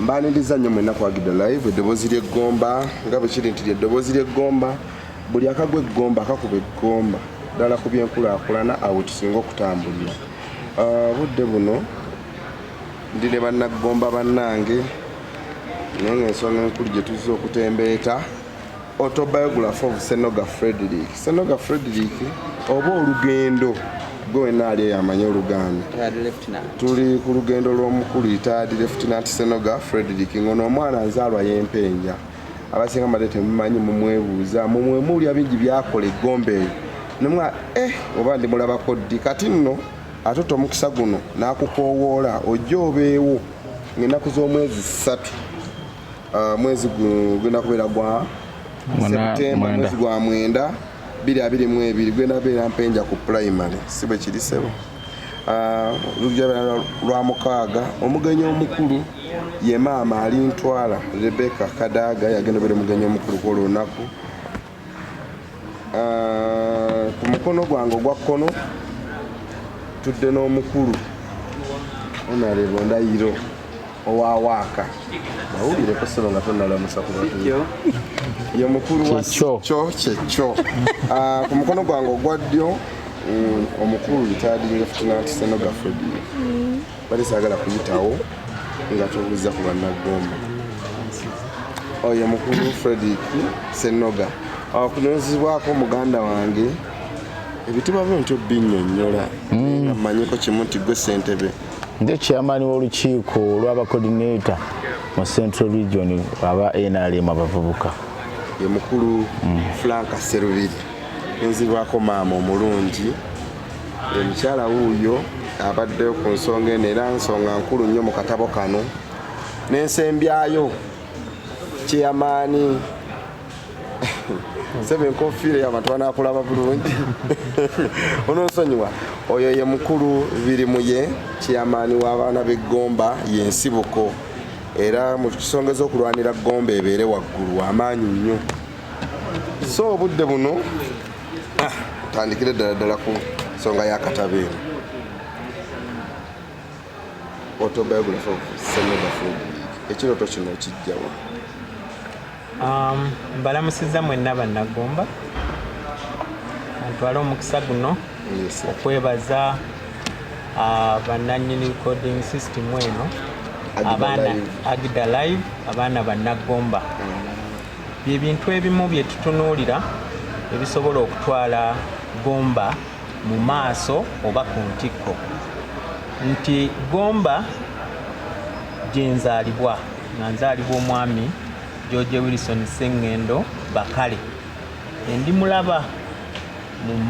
mbaniriza nnyo mwenna kwagidde live eddoboozi ly'eggomba nga bwe kiri nti ly'eddoboozi ly'eggomba buli akagwa eggomba akakuba eggomba ddala ku byenkulaakulana awo tusinga okutambulira. Budde buno ndi ne bannaggomba bannange naye ng'ensonga enkulu gye tuzze okutembeeta autobiography of SENOGA FREDRICK. SENOGA FREDRICK oba olugendo gwe wenna ali amanyi Oluganda. Tuli ku lugendo lw'omukulu retired Lieutenant SENOGA FREDRICK ng'ono omwana nzaalwa y'Empenja. Abasinga mbadde temumanyi mumwebuuza mumwemulya bingi byakola eggomba eyo nemwa oba ndi mulabako ddi kati nno ate omukisa guno n'akukoowoola ojja obeewo ng'ennaku z'omwezi 3 mwezi gugenda kubeera gwa Septemba mwezi gwa 9 2022 gwenda kubeera Mpenja ku primary si bwe kiri sebo. Lugenda lwa mukaaga omugenyi omukulu ye maama alintwala Rebecca Kadaga yagenda bere mugenyi omukulu kwa lunaku. Ku mukono gwange ogwa kkono tudde n'omukulu onalebo ndayiro owa waaka mawulire ko sebo nga tonalamusa ku batu ye mukulu wa kyo ku mukono gwange ogwa ddyo omukulu retired Lieutenant SENOGA FREDRICK bali sagala kuyitawo nga tubuuza ku bannaggomba oyo mukulu Fredrick SENOGA kunozibwako muganda wange ebitibwa byo ntyo binnyonnyola amanyiko kimu nti gwe Ssentebe nde chairman w'olukiiko olw'aba coordinator mu Central Region aba NRM abavubuka ye mukulu Frank Seruvili nzibwako maama omulungi omukyala wuuyo abaddeyo ku nsonga eno era nsonga nkulu nnyo mu katabo kano n'ensembyayo chairman sebe nkofiire abantu banaakulaba bulungi onoonsonyiwa oyo ye mukulu birimu ye chairman w'abaana b'eggomba y'ensibuko era mu kisongezo okulwanira ggomba ebeere waggulu amaanyi nnyo. So obudde buno tandikire ddala ku nsonga y'akatabo eno autobiography of SENOGA FREDRICK ekirooto kino kijjawa. Mbalamusiza mwenna bannaggomba ntwala omukisa guno okwebaza bannannyini recording system eno abaana Agida Live abaana bannaggomba byebintu ebimu bye tutunuulira ebisobola okutwala ggomba mu maaso oba ku ntikko nti ggomba gye nzaalibwa nga nzaalibwa omwami George Wilson Sengendo Bakale endi mulaba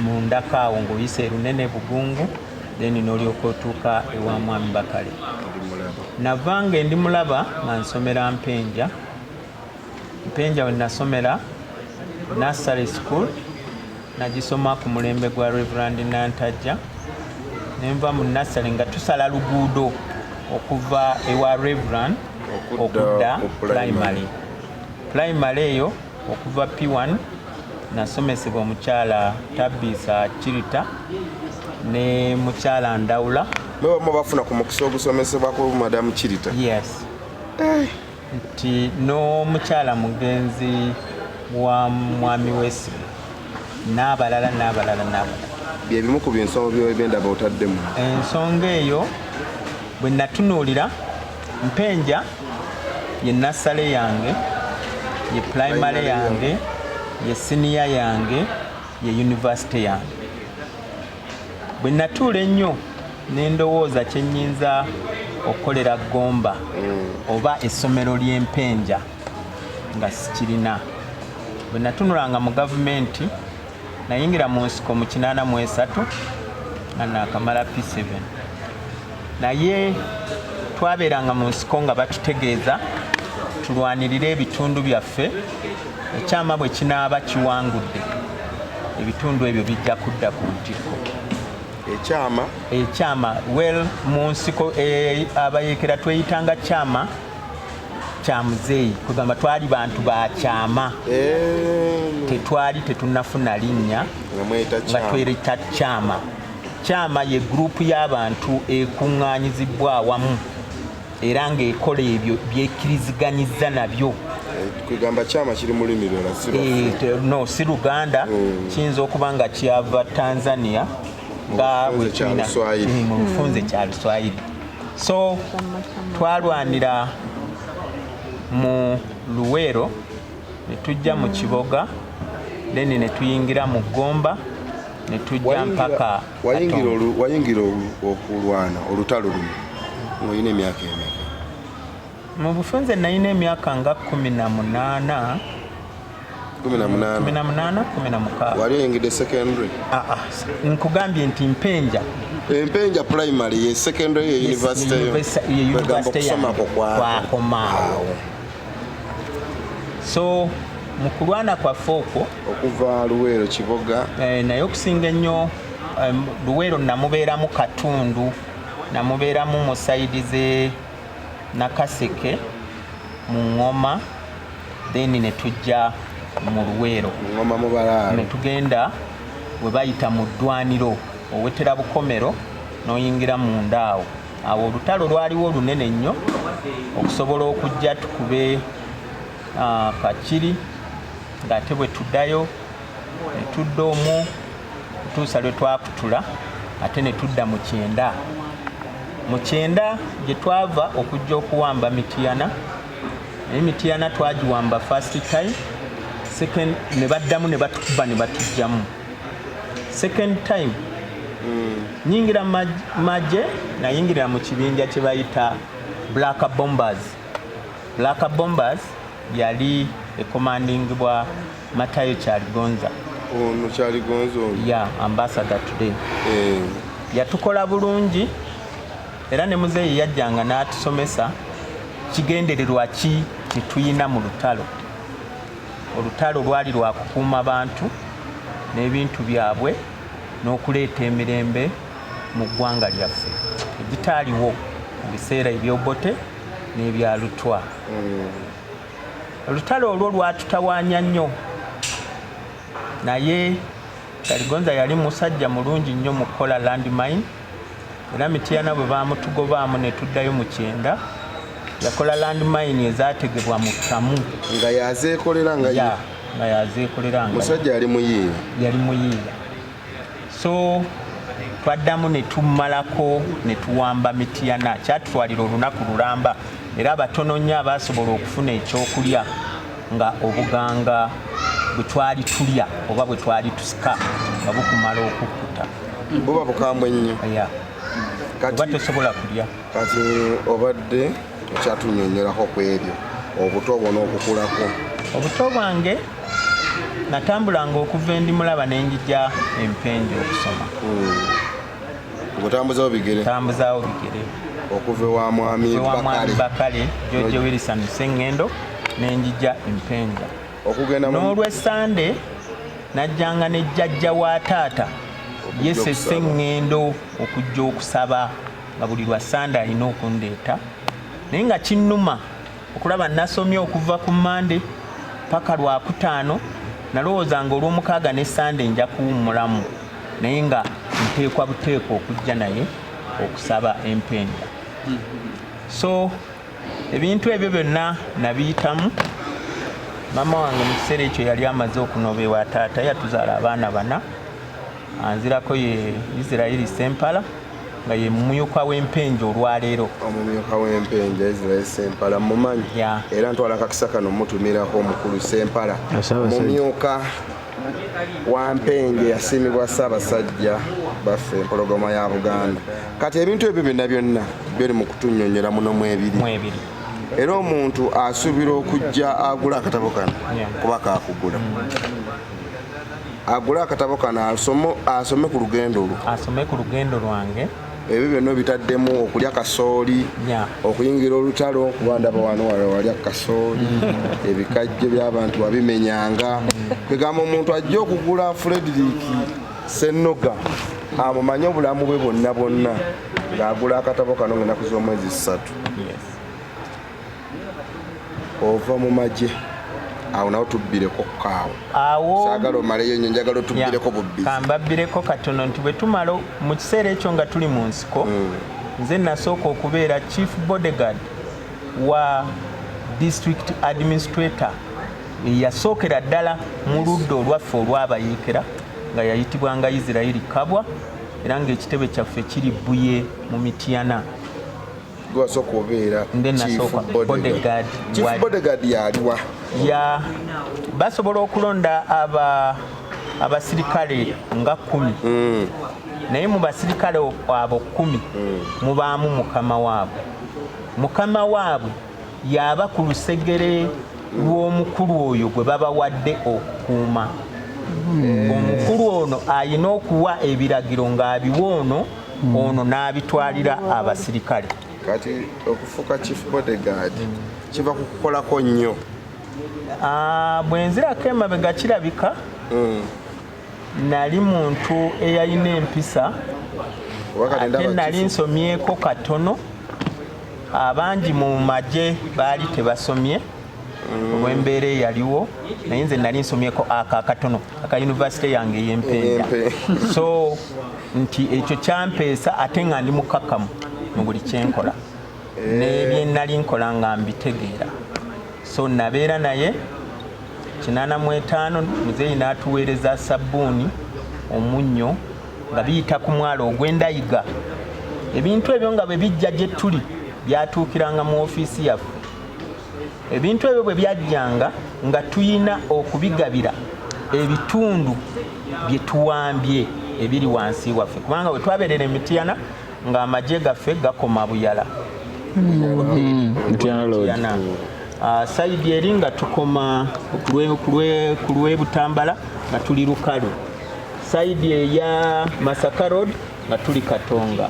mu ndakaawo ng'oyise erunene Bugungu then n'olyoka otuuka ewa mwami Bakale navanga endi mulaba nga nsomera Mpenja we nasomera nursery school nagisoma ku mulembe gwa Reverend Nantajja nenva mu nursery nga tusala luguudo okuva ewa Reverend okudda primary eyo okuva P1 nasomesebwa omukyala Tabisa Kirita ne mukyala Ndawula mwe bafuna ku mukisa ogusomesebwa ku Madam Kirita. Yes. Nti n'omukyala mugenzi wa mwami Wesley n'abalala bye bimu ku byensonga by'ebendaba otaddemu. Ensonga eyo bwe natunuulira Mpenja ye nasale yange ye primary yange ye senior yange ye university yange bwe natuula ennyo n'endowooza kye nnyinza okukolera ggomba oba essomero ly'Empenja nga sikirina bwe natunulanga mu gavumenti nayingira mu nsiko mu 83 nga naakamala P7 naye twabeeranga mu nsiko nga batutegeeza tulwanirire ebitundu byaffe ekyama bwe kinaaba kiwangudde ebitundu ebyo bijja kudda ku ntikko ekyama well mu nsiko abayeekera tweyitanga kyama kya muzeeyi kugamba twali bantu ba kyama tetwali tetunafuna linnya nga tweyita kyama ye group y'abantu ekuŋŋaanyizibwa awamu era ng'ekola ebyo byekkiriziganyizza nabyo. Kwegamba kyama kiri mu lulimi lwala no si Luganda, kiyinza okuba nga kyava Tanzania nga bwe tulina mu bufunze kya Luswayiri. So twalwanira mu Luweero ne tujja mu Kiboga, then ne tuyingira mu Gomba ne tujja mpaka wayingira okulwana olutalo luno ng'olina emyaka emeka? Mu bufunze nalina emyaka nga 18. 16. Wali oyingidde secondary? Nkugambye nti Mpenja primary ye secondary ye university kwakomaawo. So mu kulwana kwaffe okwo okuva Luweero Kiboga, naye okusinga ennyo Luweero namubeeramu katundu, namubeeramu mu sayidi ze Nakaseke mu Ngoma, then ne tujja mu Luweero Ngoma mu Balaalo ne tugenda bwe bayita mu ddwaniro owetera Bukomero n'oyingira mu ndaawo. Awo olutalo lwaliwo lunene nnyo okusobola okujja tukube Kakiri, ng'ate bwe tuddayo ne tudda omwo tutuusa lwe twakutula ate ne tudda mu Kyenda. Mu Kyenda gye twava okujja okuwamba Mityana, naye Mityana twagiwamba first time, second ne baddamu ne batukuba ne batujjamu. Second time nyingira maje nayingira mu kibinja kye bayita Black Bombers yali ecommandingibwa Matayo Kyaligonza. Ono Kyaligonza ono? Yeah, ambassador today. Yatukola bulungi era ne muzeeyi yajjanga n'atusomesa kigendererwa ki tetuyina mu lutalo. Olutalo lwali lwa kukuuma bantu n'ebintu byabwe n'okuleeta emirembe mu ggwanga lyaffe egitaaliwo mu biseera eby'Obote n'ebya Lutwa. Olutalo olwo lwatutawaanya nnyo, naye Kyaligonza yali musajja mulungi nnyo mu kukola landmine, era Mityana bwe baamutugobaamu ne tuddayo mu Kyenda yakola landmine ezaategebwa mu ttamu nga yazeekolera nga yazeekolera nga musajja yali muyiiya. So twaddamu ne tummalako ne tuwamba Mityana. Kyatutwalira olunaku lulamba era abatono nnyo abaasobola okufuna ekyokulya nga obuganga bwe twali tulya oba bwe twali tusika nga bukumala okukkuta. Buba bukambwe nnyo. Oba tosobola kulya. Kati obadde okyatunyonyerako ku ebyo obuto bwona okukulako? Obuto bwange natambulanga okuva Endimulaba n'enjija Empenja okusoma. Okutambuzaawo bigere? Tambuzaawo bigere. Okuva ewa Mwami Bakale George Wilson Sengendo n'enjija Empenja. N'olw'Essande najjanga ne jjajja wa taata Yese Sengendo okujja okusaba nga buli lwa Sande alina okundeeta, naye nga kinnuma okulaba nasomye okuva ku Mande paka Lwakutaano. Nalowoozanga olw'Omukaaga ne Sande nja kuwummulamu, naye nga nteekwa buteekwa okujja naye okusaba Empenja. So ebintu ebyo byonna nabiyitamu. Mama wange mu kiseera ekyo yali amaze okunoba ewa taata, yatuzaala abaana 4. Anzirako ye Israeli Sempala nga ye mumyuka w'Empenja olwaleero. Omumyuka w'Empenja Israeli Sempala mumanyi? Era ntwala akakisa kano mutumirako omukulu Sempala. Mumyuka wa Mpenja yasiimibwa Ssaabasajja baffe empologoma ya Buganda. Kati ebintu ebyo byonna biri mu kutunnyonnyera muno mu ebiri. Era omuntu asuubira okujja agula akatabo kano kuba kaakugula. Agula akatabo kano asome ku lugendo lwo. Asome ku lugendo lwange. Ebyo byonna bitaddemu okulya kasooli, okuyingira olutalo kuba ndaba wano walya kasooli, ebikajjo by'abantu wabimenyanga. Kwegamba omuntu ajja okugula Fredrick SENOGA amumanye obulamu bwe bwonna ng'agula akatabo kano ng'ennaku z'omwezi 3. Ova mu magye awo nawo tubbireko kaawo. Saagala omaleyo nnyo, njagala otubbireko bubbi. Kambabbireko katono nti bwe tumala mu kiseera ekyo nga tuli mu nsiko nze nasooka okubeera chief bodyguard wa district administrator yasookera ddala mu ludda olwaffe olw'abayeekera nga yayitibwanga Israeli Kabwa era ng'ekitebe kyaffe kiri Buye mu Mityana. Gwasooka obeera chief bodyguard. Chief bodyguard yaliwa? Basobola okulonda abasirikale nga 10. Naye mu basirikale abo 10 mubaamu mukama waabwe. Mukama waabwe yaba ku lusegere lw'omukulu oyo gwe babawadde okukuuma. Omukulu ono ayina okuwa ebiragiro ng'abiwa ono n'abitwalira abasirikale. Kati okufuuka chief bodyguard kiva ku kukolako nnyo. Bwe nzirako emabega kirabika nali muntu eyalina empisa ate nali nsomyeko katono. Abangi mu magye baali tebasomye olw'embeera eyaliwo, naye nze nali nsomyeko akatono aka yunivasite yange ey'Empenja. So nti ekyo kyampeesa ate nga ndi mukakamu mu buli kyenkola n'ebye nali nkola nga mbitegeera. So nabeera naye 85 muzeeyi n'atuweereza sabbuuni omunnyo nga biyita ku mwalo ogw'endayiga. Ebintu ebyo nga bwe bijja gye tuli byatuukiranga mu ofiisi yaffe. Ebintu ebyo bwe byajjanga nga tuyina okubigabira ebitundu bye tuwambye ebiri wansi waffe, kubanga bwe twabeerera Emityana ng'amagye gaffe gakoma Buyala. Saidi eri nga tukoma ku lw'Ebutambala nga tuli Lukalu. Saidi eya Masaka Road nga tuli Katonga.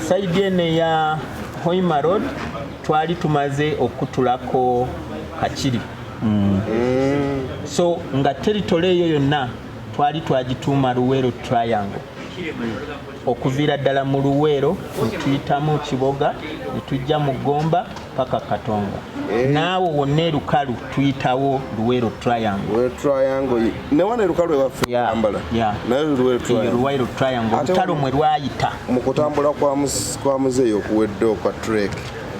Saidi eno eya Hoima Road twali tumaze okutulako Kakiri. So nga territory eyo yonna twali twagituuma Luweero Triangle. Okuviira ddala mu Luweero tuyitamu Kiboga ne tujja mu Gomba paka Katonga. Naawe wonna e Lukalu tuyitawo Luweero Triangle. Luweero Triangle ne wana Lukalu ewaffe Ambala. Naye Luweero Triangle olutalo mwe lwayita. Mu kutambula kwa muzeeyi okuwedde okwa trek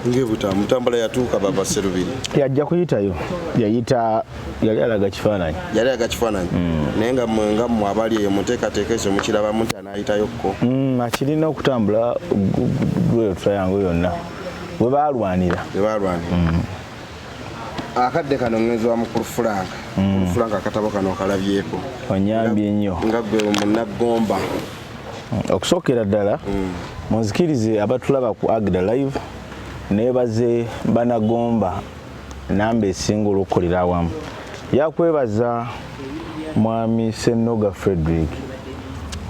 ng'Ebutambula yatuuka baba Serubiri. Yajja kuyitayo. Yali alaga kifaananyi. Naye nga mmwe abali eyo muteekateeka ekyo mukirabamu nti anaayitayokko. Akirina okutambula Luweero Triangle yonna. We baalwanira. Akadde kano ngenzwa mukulu Frank akatabo kano kalabyeko. Onyambye nnyo. Nga gwe munnagomba. Okusookera ddala munzikirize abatulaba ku Agda Live nebaze Banagomba namba esinga okukolera awamu. Yakwebaza mwami SENOGA FREDRICK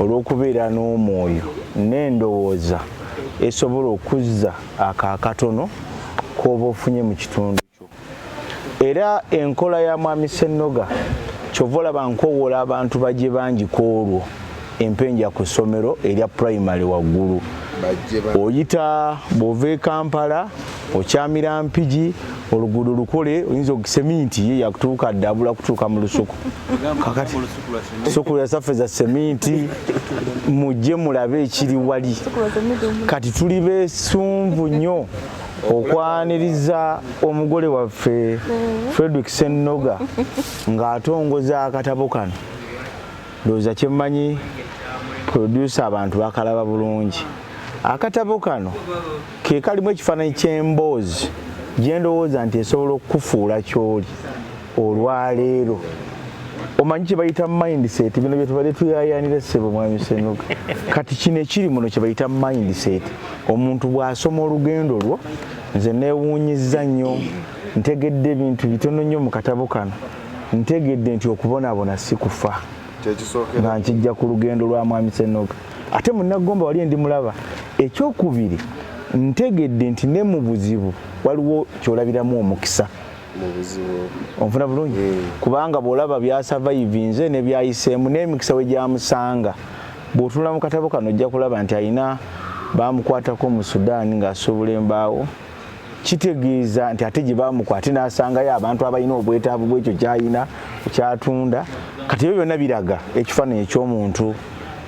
olw'okubeera n'omwoyo n'endowooza esobola okuzza akakatono k'oba ofunye mu kitundu kyo. Era enkola ya mwami SENOGA kyova olaba nkowola abantu bajje bangi kwolwo empenja ku ssomero erya primary waggulu. Oyita bw'ova e Kampala okyamira Mpigi oluguudo lukole oyinza okuseminti ye yakutuuka ddabula kutuuka mu lusuku. Kakati lusuku lwasaffe za seminti mujje mulabe ekiri wali. Kati tuli beesumvu nnyo okwaniriza omugole waffe Fredrick SENOGA ng'atongoza akatabo kano. Ndowooza kyemmanyi producer abantu bakalaba bulungi. Akatabo kano ke kalimu ekifaananyi ky'emboozi gye ndowooza nti esobola okukufuula ky'oli olwaleero. Omanyi kye bayita mindset, bino bye tubadde tuyaayaanira ssebo mwami SENOGA. Kati kino ekiri muno kye bayita mindset. Omuntu bw'asoma olugendo lwo, nze neewuunyizza nnyo, ntegedde ebintu bitono nnyo mu katabo kano. Ntegedde nti okubonaabona si kufa. Nga nkijja ku lugendo lwa mwami SENOGA. Ate munnagomba wali ndi mulaba. Ekyokubiri ntegedde nti ne mu buzibu waliwo kyolabiramu omukisa. Onfuna bulungi? Kubanga bw'olaba byasurvivinze ne byayiseemu n'emikisa we gyamusanga. Bw'otunula mu katabo kano ojja kulaba nti alina baamukwatako mu Sudaani ng'asuubula embaawo. Kitegeeza nti ate gye baamukwate n'asangayo abantu abalina obwetaavu bw'ekyo ky'alina kyatunda. Kati ebyo byonna biraga ekifaananyi eky'omuntu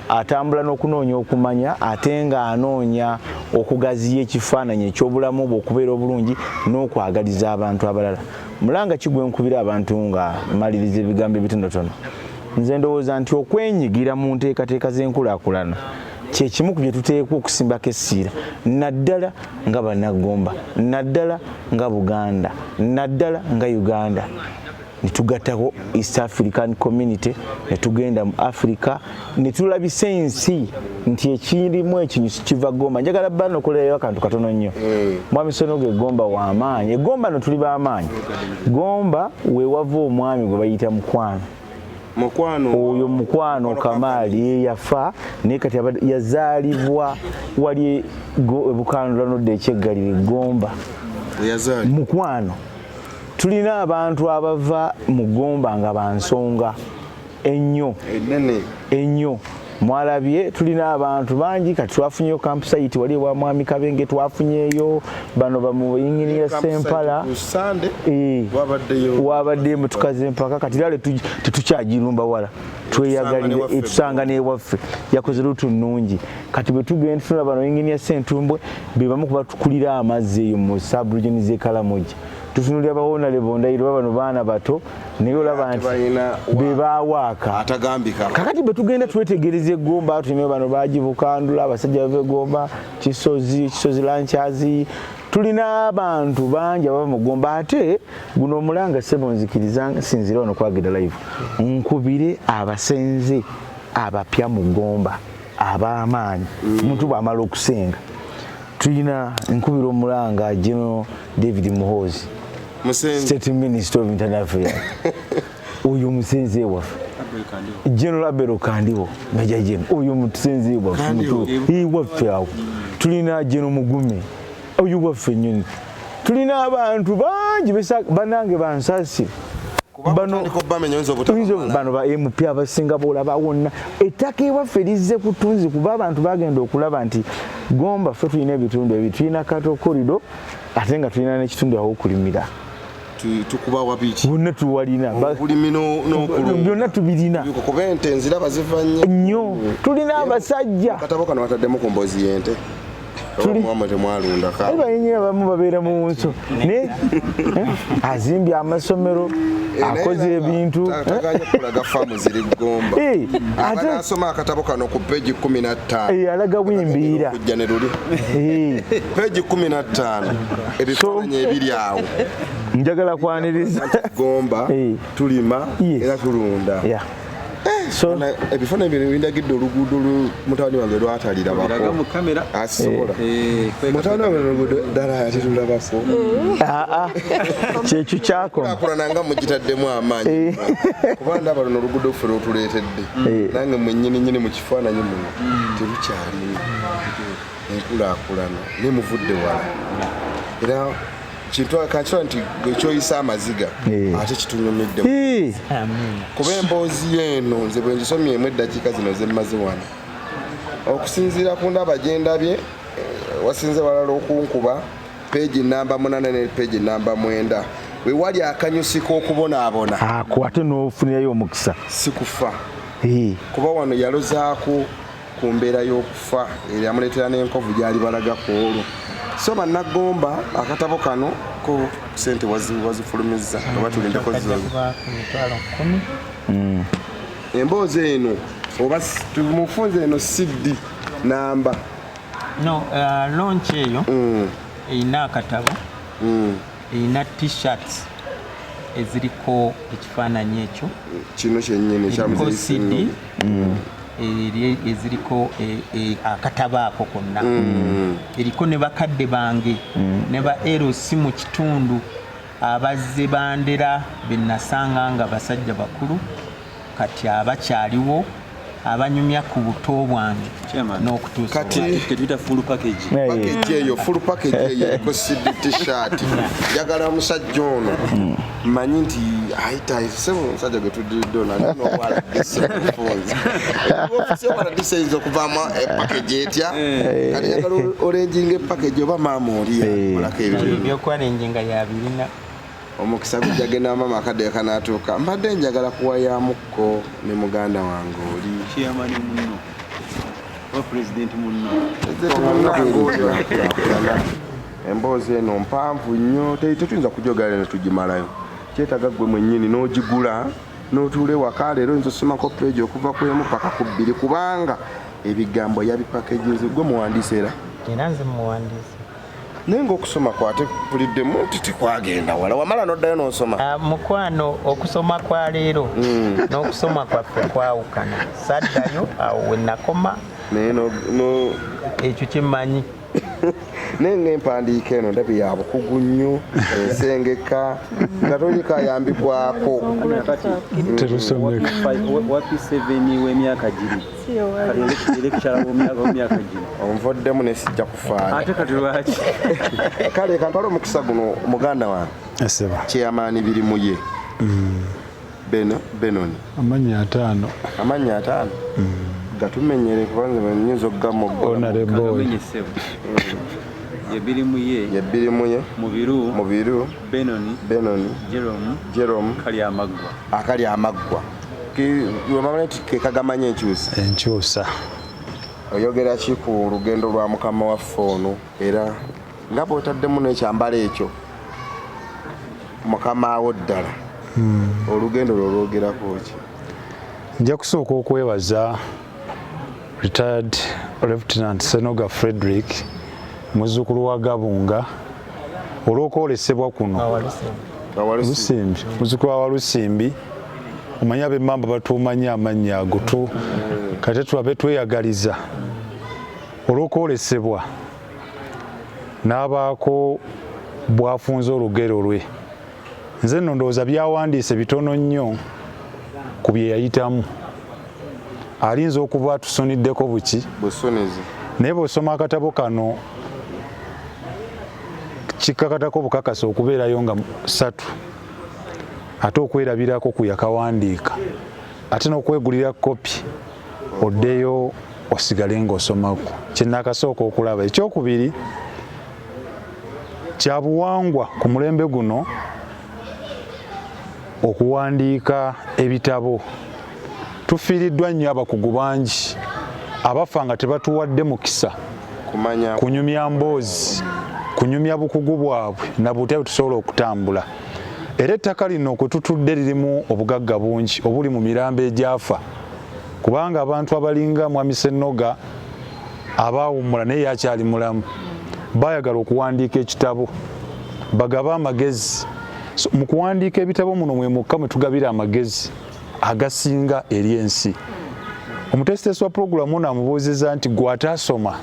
atambula n'okunoonya okumanya ate ng'anoonya okugaziya ekifaananyi eky'obulamu bwe okubeera obulungi n'okwagaliza abantu abalala. Mulanga kigwe nkubira abantu nga maliriza ebigambo ebitonotono. Nze ndowooza nti okwenyigira mu nteekateeka z'enkulaakulana kye kimu ku bye tuteekwa okusimbako essiira, naddala nga Bannagomba, naddala nga Buganda, naddala nga Uganda. Ne tugattako East African Community, ne tugenda mu Africa, ne tulabisa ensi nti ekirimu ekinyusi kiva Gomba. Njagala bano okolerayo akantu katono nnyo. Mwami SENOGA Gomba w'amaanyi. Gomba no tuli b'amaanyi. Gomba we wava omwami gwe bayita Mukwano. Oyo Mukwano Kamaali yafa naye kati yazaalibwa wali Bukandula nodde ekyeggalire Gomba. Mukwano. Tulina abantu abava mu Gomba nga bansonga ennyo ennyo. Mwalabye tulina abantu bangi kati twafunyeyo campsite wali wa Mwami Kabenge twafunyeyo bano bamu Engineer Sempala wabaddeyo tukaze mpaka kati lale tetukyagirumba wala tweyagalire etusanga n'ewaffe yakoze lutu nnungi kati bwe tugenda tufuna bano Engineer Sentumbwe be bamu kuba tukulira amazzi eyo mu sub-region z'e Kalamoja. Tufunulira bawona lebondayiro bano baana bato naye olaba nti be bawaaka atagambika. Kakati bwe tugenda twetegereza Gomba tulime bano bagibukandula abasajja bave Gomba Kisozi Lanchazi. Tulina abantu bangi abava mu Gomba ate guno omulanga Ssebo nzikiriza sinzira ono kwagida live nkubire abasenze abapya mu Gomba ab'amaanyi omuntu bw'amala okusenga. Tulina nkubira omulanga General David Muhoozi State Minister of Internal Affairs. Uyu musenze waffe General Abero Kandiwo Major General uyu musenze waffe waffe awo. Tulina General Mugume uyu waffe nyoni. Tulina abantu bangi banange bansasi bano ba MP abasinga boolaba wonna ettaka ewaffe lizze ku ttunzi kuba abantu bagenda okulaba nti Gomba ffe tulina ebitundu ebyo tulina Kato Corridor ate nga tulina n'ekitundu awokulimira tukuba wabiki bonna tuwalina byonna tubirina kuba ente enziraba ziva nnyo. Tulina abasajja Akatabo kano bataddemu ku mbozi y'ente bayinyira bamu babeera mu nso naye azimbye amasomero akoze ebintu kulaga faamu ziri Gomba. Abanasoma akatabo kano ku peegi 15 alaga bwimbiira kujja ne luli peegi 15 ebifaananyi ebiri awo. Njagala kwaniriza Gomba tulima era tulunda. So ebifaananyi bino bindagidde oluguudo mutabani wange lwatalira bako mu kamera asobola mutabani wange oluguudo ddala yatitulabako kyekyo kyakoma akola nga mugitaddemu amaanyi kuba ndaba luno oluguudo ffe lwotuleetedde nange mwennyini mu kifaananyi muno terukyalimu enkulaakulana ne muvudde wala era kintu akakira nti ekyoyisa amaziga ate kitunyumidde kuba emboozi eno nze bwe ngisomyemu eddakiika zino zemmaze wano okusinziira ku ndaba gye ndabye wasinze walala okunkuba peegi namba 8 ne peegi namba 9 we wali akanyusi k'okubonaabona ako ate n'ofunirayo omukisa si kufa kuba wano yalozaako ku mbeera y'okufa eyamuleetera n'enkovu gyali balagako olwo. So Bannagomba akatabo kano ko sente wazifulumizza oba tulindeko emboozi eno oba tumufunze eno CD namba launch eyo erina akatabo erina t-shirts eziriko ekifaananyi ekyo kino kyennyini CD eziriko akatabo ako konna eriko ne bakadde bange ne ba LC mu kitundu abazze bandera benasanga nga basajja bakulu kati abakyaliwo abanyumya ku buto bwange n'okutuusa kati tuita full package eyo full package eyo ko CD t-shirt jagala musajja ono manyi nti aita sebo musajja getudidona no wala phones ofisi wala disenzo kuvama package etya kati jagala oranging package oba mamoriya olaka ebyo kwa arranging ya birina omukisa gujagenda mama akadde kanatuuka mbadde njagala kuwayamukko ne muganda wange oli kiyamani muno president munno emboozi eno mpanvu nnyo tetuyinza kujogala ne tugimalayo kyetaaga ggwe mwennyini n'ogigula n'otuula ewaka leero nza osomako peegi okuva ku emu paka ku bbiri kubanga ebigambo yabipakeginze gwe muwandiise era nze muwandiise naye ng'okusoma kwate puliddemu nti tekwagenda wala wamala n'oddayo n'osoma mukwano okusoma kwa leero n'okusoma kwaffe kwawukana saddayo awo we nakoma naye ekyo kimmanyi naye ng'empandiika eno ndabye ya bukugu nnyo ensengeka nga tolikayambibwako terusomeka wapi 7 w'emyaka giri elekishara w'emyaka giri onvoddemu ne sijja kufaana ate kati lwaki kale kampala omukisa guno muganda wange kyeyamaani birimu ye benoni amannya 5 gatumenyere kubanga nyinza okugamogonarebboy yebirimu ye mubiru benoni jerome akali amaggwa wamanya nti kekagamanya enkyusa oyogera ki ku lugendo lwa mukama waffe ono era nga bw'otaddemu n'ekyambalo ekyo mukama awo ddala olugendo lwo lwogerako ki nja kusooka okwebaza retired Lieutenant SENOGA FREDRICK muzzukulu wa Gabunga olw'okwolesebwa kuno Lusimbi muzzukulu wa Lusimbi omanya ab'emmamba batuumanya amannya ago kati tulabe tweyagaliza olw'okwolesebwa n'abaako bwafunze olugero lwe nze nno ndowooza byawandiise bitono nnyo ku bye yayitamu alinza okuba tusoniddeko buki busonizi naye bw'osoma akatabo kano kikkakatako bukakasa okubeerayo nga 3 ate okwerabirako ku yakawandiika ate n'okwegulira kopi oddeyo osigale ng'osomako kyenakasooka okulaba ekyokubiri kya buwangwa ku mulembe guno okuwandiika ebitabo tufiiriddwa nnyo abakugu bangi abafa nga tebatuwadde mukisa kunyumya mboozi kunyumya bukugu bwabwe na butya tusobola okutambula era ettaka lino kwe tutudde lirimu obugagga bungi obuli mu mirambo egyafa kubanga abantu abalinga mwami SENOGA abaawummula naye yakyali mulamu bayagala okuwandiika ekitabo bagaba amagezi mu kuwandiika ebitabo muno mwe mukka mwe tugabira amagezi agasinga eri ensi omutesitesi wa puroguramu ono amubuuzizza nti gwe ataasoma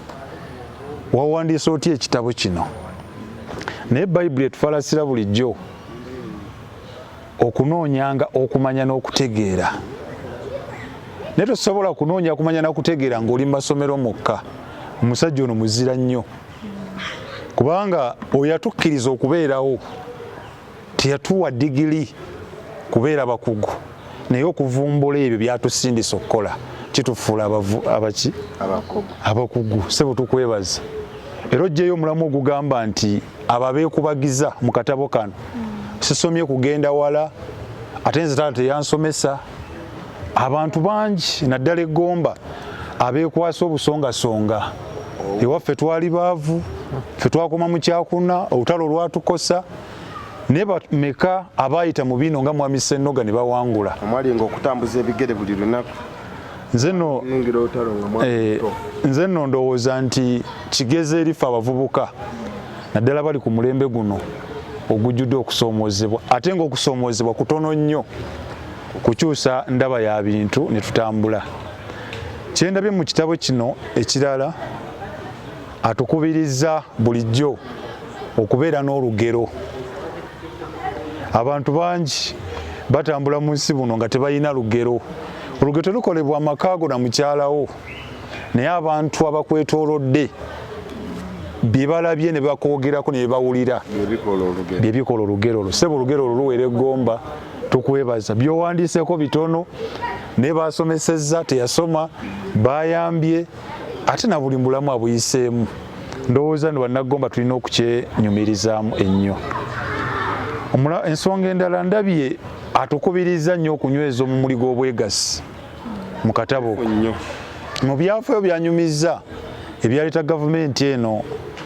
wawandiisa otya ekitabo kino naye bayibuli etufalasira bulijjo okunoonyanga okumanya n'okutegeera naye tosobola kunoonya kumanya n'okutegeera ng'oli mu masomero mukka omusajja ono muzira nnyo kubanga oyo yatukkiriza okubeerawo teyatuwa digiri kubeera bakugu naye okuvumbula ebyo byatusindisa okukola kitufuula abakugu sebo tukwebaza era ojjeyo omulamu ogugamba nti abo abeekubagiza mu katabo kano sisomye kugenda wala ate nze taata teyansomesa abantu bangi naddala eggomba abeekwasa obusongasonga ewaffe twali baavu ffe twakoma mu kyakuna olutalo olwatukosa naye bameka abaayita mu bino nga mwami SENOGA ne bawangula omwalinga okutambuza ebigere buli lunaku nze nno ndowooza nti kigeze erifa abavubuka naddala bali ku mulembe guno ogujjudde okusoomoozebwa ate ng'okusoomoozebwa kutono nnyo kukyusa ndaba ya bintu ne tutambula kyendabye mu kitabo kino ekirala atukubiriza bulijjo okubeera n'olugero abantu bangi batambula mu nsi buno nga tebalina lugero olugero terukolebwa amakaago na mukyalawo naye abantu abakwetoolodde bye balabye ne bakwogerako ne bawulira bye bikola olugero olwo sebo olugero olwo luwera eggomba tukwebaza byowandiiseko bitono naye basomesezza teyasoma bayambye ate na buli mulamu abuyiseemu ndowooza ne bannaggomba tulina okukyenyumirizaamu ennyo ensonga endala ndabye atukubiriza nnyo okunyweza omumuli gw'obwegassi mu katabo mu byafaayo byanyumiza ebyaleeta gavumenti eno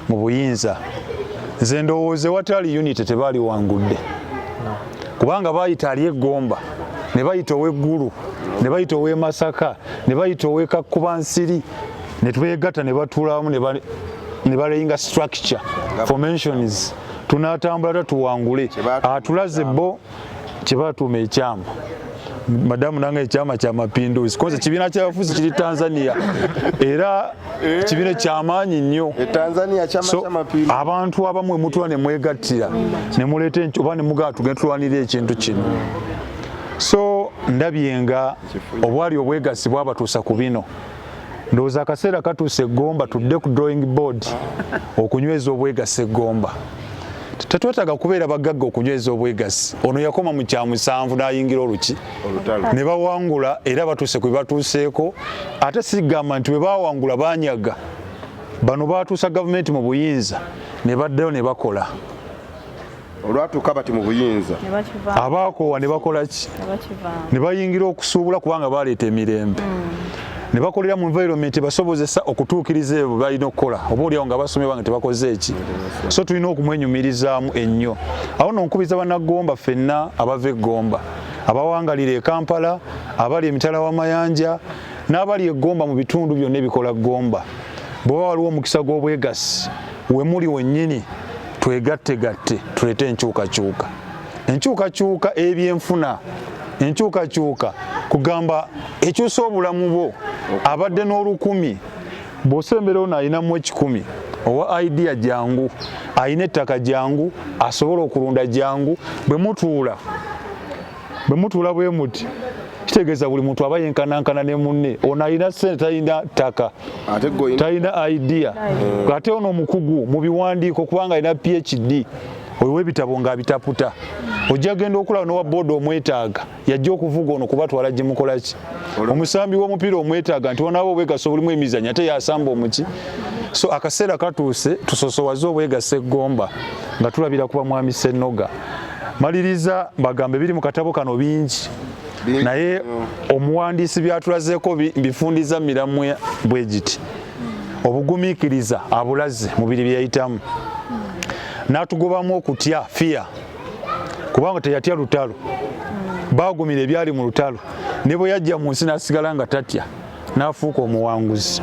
mu buyinza nze ndowooza watali unity tebaali wangudde kubanga baayita ali eggomba ne bayita ow'eggulu ne bayita ow'e Masaka ne bayita ow'e Kakkubansiri ne twegatta ne batuulamu ne balayinga structure formations tunatambula tuwangule atulaze bo kyebatuuma ekyama madamu nange ekyama kya mapinduzi koze kibiina ky'abafuzi kiri Tanzania era kibiina kyamaanyi nnyo abantu abamu emutula ne mwegattira ne muleeta oba ne mugaa tugenda tulwanirira ekintu kino so ndabye nga obwali obwegasi bwabatuusa ku bino ndowooza akaseera katuusa eggomba tudde ku drawing board okunyweza obwegasi eggomba tetwetaaga kubeera bagagga okunyweza obwegasi ono yakoma mu kya 7 n'ayingira oluki ne bawangula era batuuse ku batuuseeko ate sigamba nti bwe bawangula banyaga bano batuusa gavumenti mu buyinza ne baddayo ne bakola olwatuuka bati mu buyinza abaakoowa ne bakola ki ne bayingira okusuubula kubanga baleeta emirembe ne bakolera mu environment basobozesa okutuukiriza ebyo balina okukola oba oliawo nga basomye bange tebakoze eki so tulina okumwenyumirizaamu ennyo awo nonkubiza bannagomba ffenna abava eggomba abawangalira e Kampala abali emitala w'amayanja n'abali eggomba mu bitundu byonna ebikola ggomba bw'oba waliwo omukisa gw'obwegasi we muli wennyini twegattegatte tuleete enkyukakyuka ebyenfuna enkyukakyuka kugamba ekyusa obulamu bwo abadde n'olukumi bw'osembera ono ayinamu 10 owa idea jangu ayina ettaka jangu asobola okulunda jangu bwe mutuula bwe muti kitegeeza buli muntu aba yenkanankana ne munne ono ayina ssente talina ttaka talina idea ate ono omukugu mu biwandiiko kubanga ayina PhD oyo w'ebitabo ng'abitaputa ojja genda okulaba n'owa boodi omwetaaga yajja okuvuga ono kubatwala gye mukola ki omusambi w'omupiira omwetaaga nti wanaaba obwegasi obulimu emizannyo ate yasamba omuki so akaseera katuuse tusosowaze obwegasi eggomba nga tulabira kuba mwami SSENOGA maliriza bagambe biri mu katabo kano bingi naye omuwandiisi byatulazeeko mbifundiza miramu bwe giti obugumiikiriza abulaze mu biri byeyayitamu n'atugobamu okutya fear kubanga teyatya lutalo baagumira ebyali mu lutalo ne bwe yajja mu nsi n'asigala nga tatya n'afuuka omuwanguzi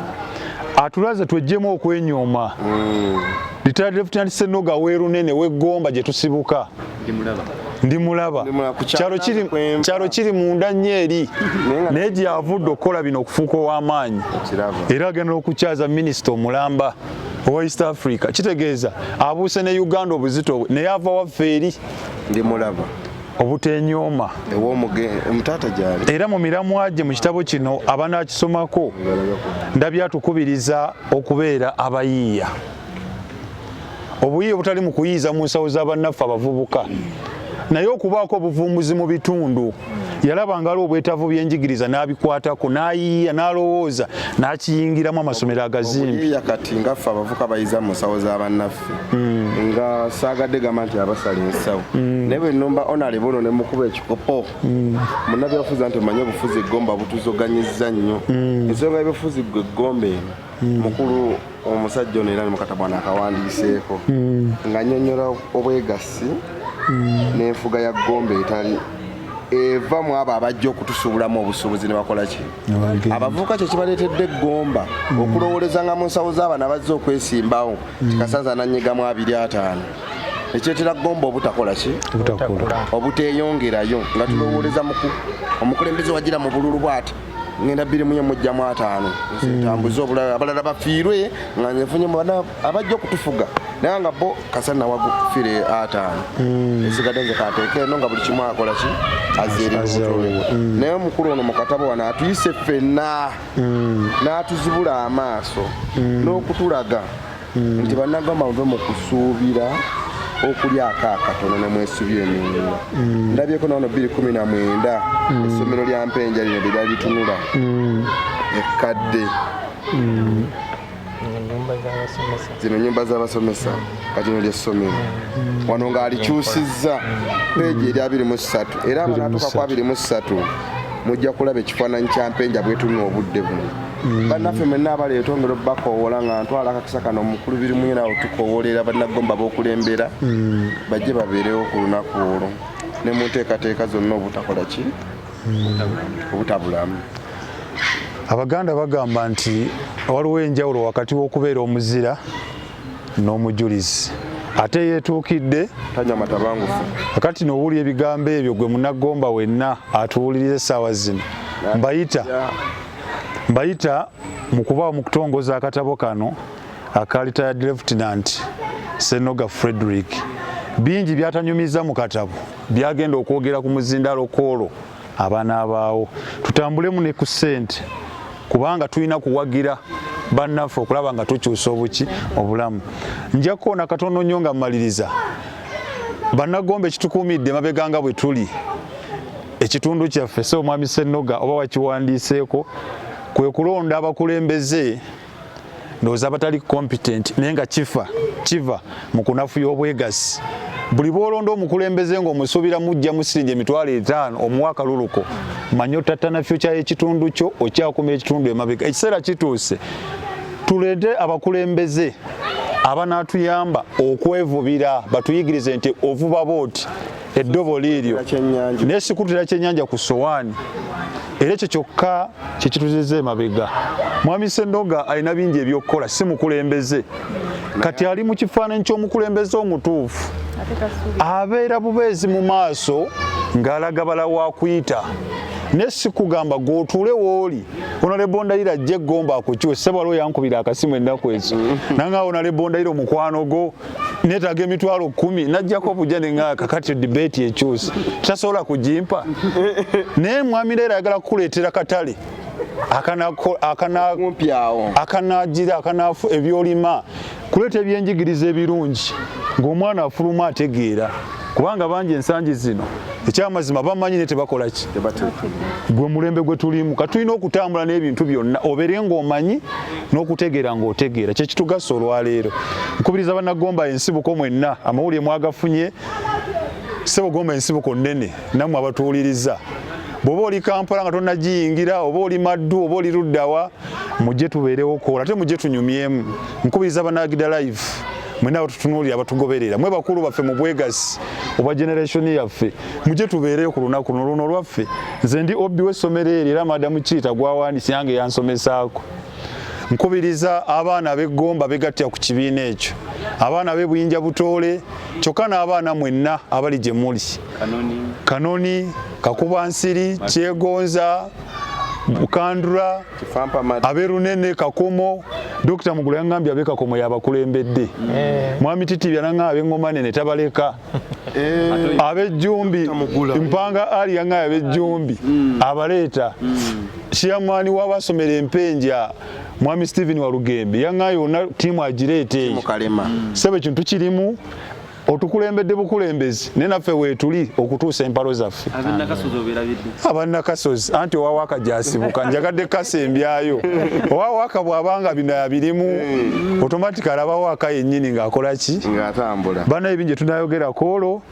atulaze twejjemu okwenyooma Retired Lieutenant SSENOGA weerunene w'eggomba gye tusibuka ndimulaba kyalo kiri munda nnyo eri naye gye yavudde okukola bino okufuuka ow'amaanyi era agenda okukyaza minisita omulamba owa East Africa kitegeeza abuuse ne Uganda obuzito naye ava waffe eri ndimulaba obutenyooma omutata gyali era mu miramwa gye mu kitabo kino abanaakisomako ndabye atukubiriza okubeera abayiiya obuyiiya obutali mu kuyiiza mu nsawo z'abannaffe abavubuka naye okubaako obuvumbuzi mu bitundu yalaba nga aliwo obwetaavu byenjigiriza n'abikwatako n'ayiiya n'alowooza n'akiyingiramu amasomero agazimbi kati ngaffe abavuka bayiza mu nsawo z'abannaffe nga saagadde gamba nti abasala ensawo naye bwe nnumba onalebo ono ne mukuba ekikopo munnabyabufuzi nti omanye obufuzi eggomba butuzoganyizza nnyo ensonga y'ebufuzi eggomba eno mukulu omusajja ono era ne mukatabo akawandiiseeko nga nnyonnyola obwegasi n'enfuga ya ggomba etali eva mu abo abajja okutusuubulamu obusuubuzi ne bakola ki abavubuka kye kibaleetedde eggomba okulowoolezanga mu nsawo z'abaana bazze okwesimbawo kikasanza nanyigamu 25 ekyetera ggomba obutakola ki obuteeyongerayo nga tulowooleza omukulembeze wagira mu bululu bw'ati ngenda 2 mujjamu 5 tambuze abalala bafiirwe nga nyefunyemu abajja okutufuga naye nga bo kasana wagufire 5 esigadde nze kateeke eno nga buli kimu akola ki azeri naye omukulu ono mu katabo wano atuyise ffenna n'atuzibula amaaso n'okutulaga nti bannagamba muve mu kusuubira okulyako akatono ne mwesubye emyenda ndabyeko nawono 2019 essomero lya MPENJA lino lye litunula ekkadde zino nyumba z'abasomesa kati lino lyessomero wano ng'alikyusizza peegi eri 23 era abanatuuka ku 23 mujja kulaba ekifaananyi kya MPENJA bwetunula obudde buno bannaffe mwenna abaleeta omero bakoowola nga ntwala akakisa kano omukulu biri munye nawe tukoowolera bannagomba b'okulembera bajje babeerewo ku lunaku olwo ne mu nteekateeka zonna obutakola ki obutabulamu. Abaganda bagamba nti waliwo enjawulo wakati w'okubeera omuzira n'omujulizi ate yeetuukidde tanya matabangufu. kakati n'owulira ebigambo ebyo gwe munnagomba wenna atuwuliriza essaawa zino mbayita mu kubaawo mu kutongoza akatabo kano aka retired lieutenant SENOGA FREDRICK. Bingi byatanyumiza mu katabo byagenda okwogera ku muzindalo koolo abaana abaawo. Tutambulemu ne ku ssente kubanga tulina kuwagira bannaffe okulaba nga tukyusa obulamu. Nja kukoona katono nnyo nga mmaliriza bannagombe ekitukuumidde mabega nga bwe tuli ekitundu kyaffe so omwami SENOGA oba wakiwandiiseeko kwe kulonda abakulembeze ndowooza abatali competent naye nga kiva mu kunafuya obwegasi. Buli bw'olonda omukulembeze ng'omusuubira mujja musiringi $5,000 omuwa akaluluko manya otattana fyuca y'ekitundu kyo okyakumira ekitundu emabega. Ekiseera kituuse tuleete abakulembeze abanaatuyamba okwevubira batuyigirize nti ovuba booti eddobo liiryo nesikutira kyennyanja ku sowaani era ekyo kyokka kyekituziza emabega. Mwami SENOGA alina bingi ebyokukola si mukulembeze kati ali mu kifaananyi ky'omukulembeze omutuufu abeera bubeezi mu maaso ng'alaga bala wakuyita ne sikugamba g'otuule w'oli Honorable Ndayira ajje Gomba akukyusa sebalo yankubira akasimu ennaku ezo nange Honorable Ndayira omukwano go netaga $10,000 najjako bujja ne ngaka kati debate ekyusa tasobola kugimpa naye mwami Ndayira ayagala kukuleetera katale akanagira akanafu ebyolima kuleeta ebyenjigiriza ebirungi ng'omwana afuluma ategeera kubanga bangi ensangi zino ekyamazima bamanyi ne tebakola ki gwe mulembe gwe tulimu katulina okutambula n'ebintu byonna obeere ng'omanyi n'okutegeera ng'otegeera kyekitugasa olwaleero. Nkubiriza bannagomba ensibuko mwenna amawulire mwagafunye sebogomba ensibuko nnene nammwe abatuwuliriza bw'oba oli Kampala nga tonnagiyingira oba oli Maddu oba oli Luddawa mujje tubeerewo koola ate mujje tunyumyemu. Nkubiriza Banayuganda live mwenna tutunuulira batugoberera mwe bakulu baffe mu bwegasi oba generation yaffe mujje tubeereyo ku lunaku luno lwaffe. Nze ndi obbi w'essomero eryo era madamu Kiita gwawandiisi yange yansomesaako. Nkubiriza abaana b'eggomba begattira ku kibiina ekyo abaana b'e Buyinja Butoole kyokka n'abaana mwenna abali gye muli Kanoni Kakubansiri Kyegonza Bukandura aberunene Kakomo Dr. Mugula yangambye abe Kakomo yabakulembedde Mwami Titi yananga abengoma nene tabaleka abejjumbi Mpanga ali yanga abejjumbi abaleeta Chairman w'abasomera MPENJA Mwami Stephen Walugembe yanga yonna timu agireete sebe kintu kirimu otukulembedde bukulembezi ne naffe weetuli okutuusa empalo zaffe abannakasozi anti owawaka gyasibuka njagadde kasembyayo owawaka bw'abanga bino birimu automatically abawaka yennyini ng'akola ki ng'atambula. Bana ebingi tunayogerako olwo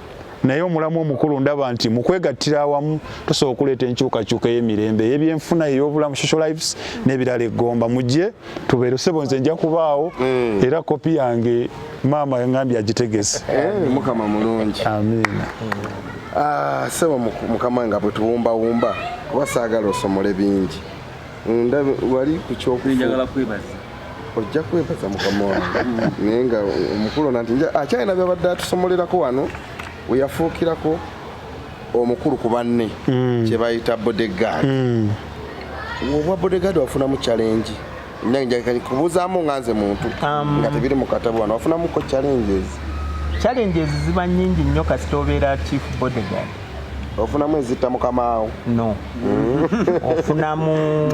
naye omulamu omukulu ndaba nti mu kwegattira awamu tusobola okuleeta enkyukakyuka y'emirembe ey'ebyenfuna ey'obulamu social lives n'ebirala eggomba mujje tubeere sebo nze nja kubaawo era kopi yange maama yangambye agitegese. Mukama mulungi. Amiina. Sebo mukama nga bwe tuwumbawumba kuba saagala osomole bingi ndabe wali ku njagala kwebaza ojja kwebaza mukama wange naye nga omukulu nanti akyalina byabadde atusomolerako wano weyafuukirako omukulu ku banne kye bayita bodyguard. Obwa bodyguard wafunamu challenge nyanjagala kubuzaamu nganze muntu nga tebiri mu katabo wano wafunamu ko challenges ziba nyingi nnyo kasita obeera chief bodyguard. Ofunamu ezita mukamaawo no ofunamu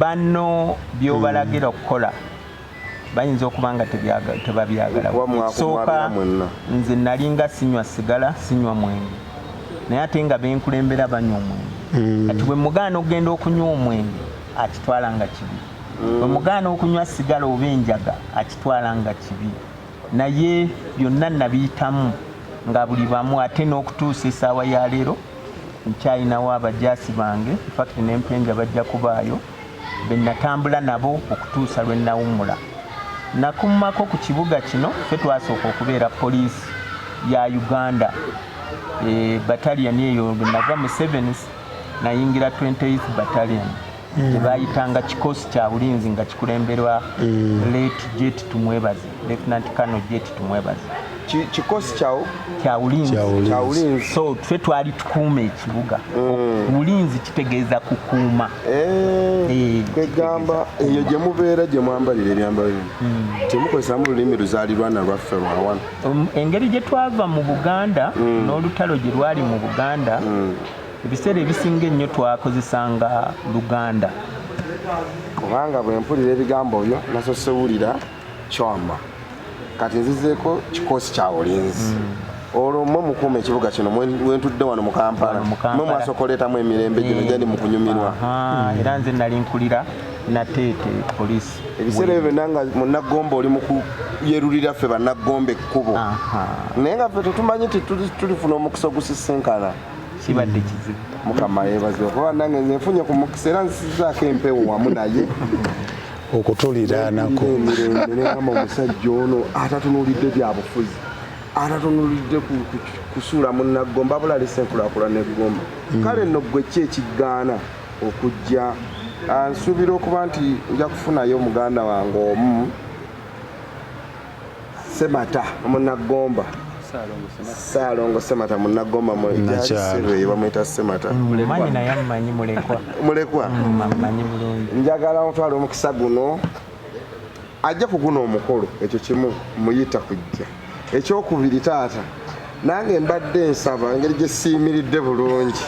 banno byobalagira okukola bayinza okuba nga tebabyagala. Sooka nze nalinga sinywa sigala sinywa mwenge naye ate nga benkulembera banywa omwenge kati bwe mugaana okugenda okunywa omwenge akitwala nga kibi bwe mugaana okunywa sigala oba enjaga akitwala nga kibi naye byonna nabiyitamu nga buli bamu ate n'okutuusa essaawa ya leero nkyalinawo abajaasi bange infact n'empenja bajja kubaayo be natambula nabo okutuusa lwe nawummula. Nakummako ku kibuga kino ffe twasooka okubeera poliisi ya Uganda. Battalion eyo bwe nava mu 7th nayingira 28th battalion. Bayitanga kikosi kya bulinzi nga kikulemberwa late Jet Tumwebaze, Lieutenant Colonel Jet Tumwebaze. Kikosi kyawo kya bulinzi. So twe twali tukuuma ekibuga. Bulinzi kitegeeza kukuuma. Kwegamba eyo gye mubeera gye mwambalira ebyambalo bino. Temukozesa mu lulimi luzaalirwana lwaffe lwa wano. Engeri gye twava mu Buganda n'olutalo gye lwali mu Buganda, ebiseera ebisinga ennyo twakozesanga Luganda. Kubanga bwe mpulira ebigambo byo naso sewulira kyama. Kati nzizeeko kikosi kya bulinzi. Olwo mwe mukuuma ekibuga kino wentudde wano mu Kampala. Mwe mwasokoleetamu emirembe gino gyali mu kunyumirwa. Era nze nali nkulira Nateete poliisi. Ebiseera ebyo nanga munnagomba oli mu kuyerulira ffe bannagomba ekkubo. Naye nga ffe tetumanyi nti tulifuna omukisa ogusisinkana. Kibadde kizibu. Mukama yeebazibwe kuba nange nze nfunye ku mukisa era nsizaako empewo wamu naye. Okutuliraanako negamba omusajja ono atatunuulidde byabufuzi, atatunuulidde kusuula munnagomba abula alese enkulaakulana eggomba. Kale nno ggwe ki ekigaana okujja? Nsuubira okuba nti nja kufunayo muganda wange omu Semata munnagomba. Saalongo Semata munnagomba bamwita Semata. Mumanyi naye amumanyi mulekwa. Mulekwa? Amumanyi bulungi. Njagala omutwala omukisa guno ajja kuguna omukolo, ekyo kimu muyita kujja. Ekyokubiri taata, nange mbadde nsaba engeri gye siimiridde bulungi.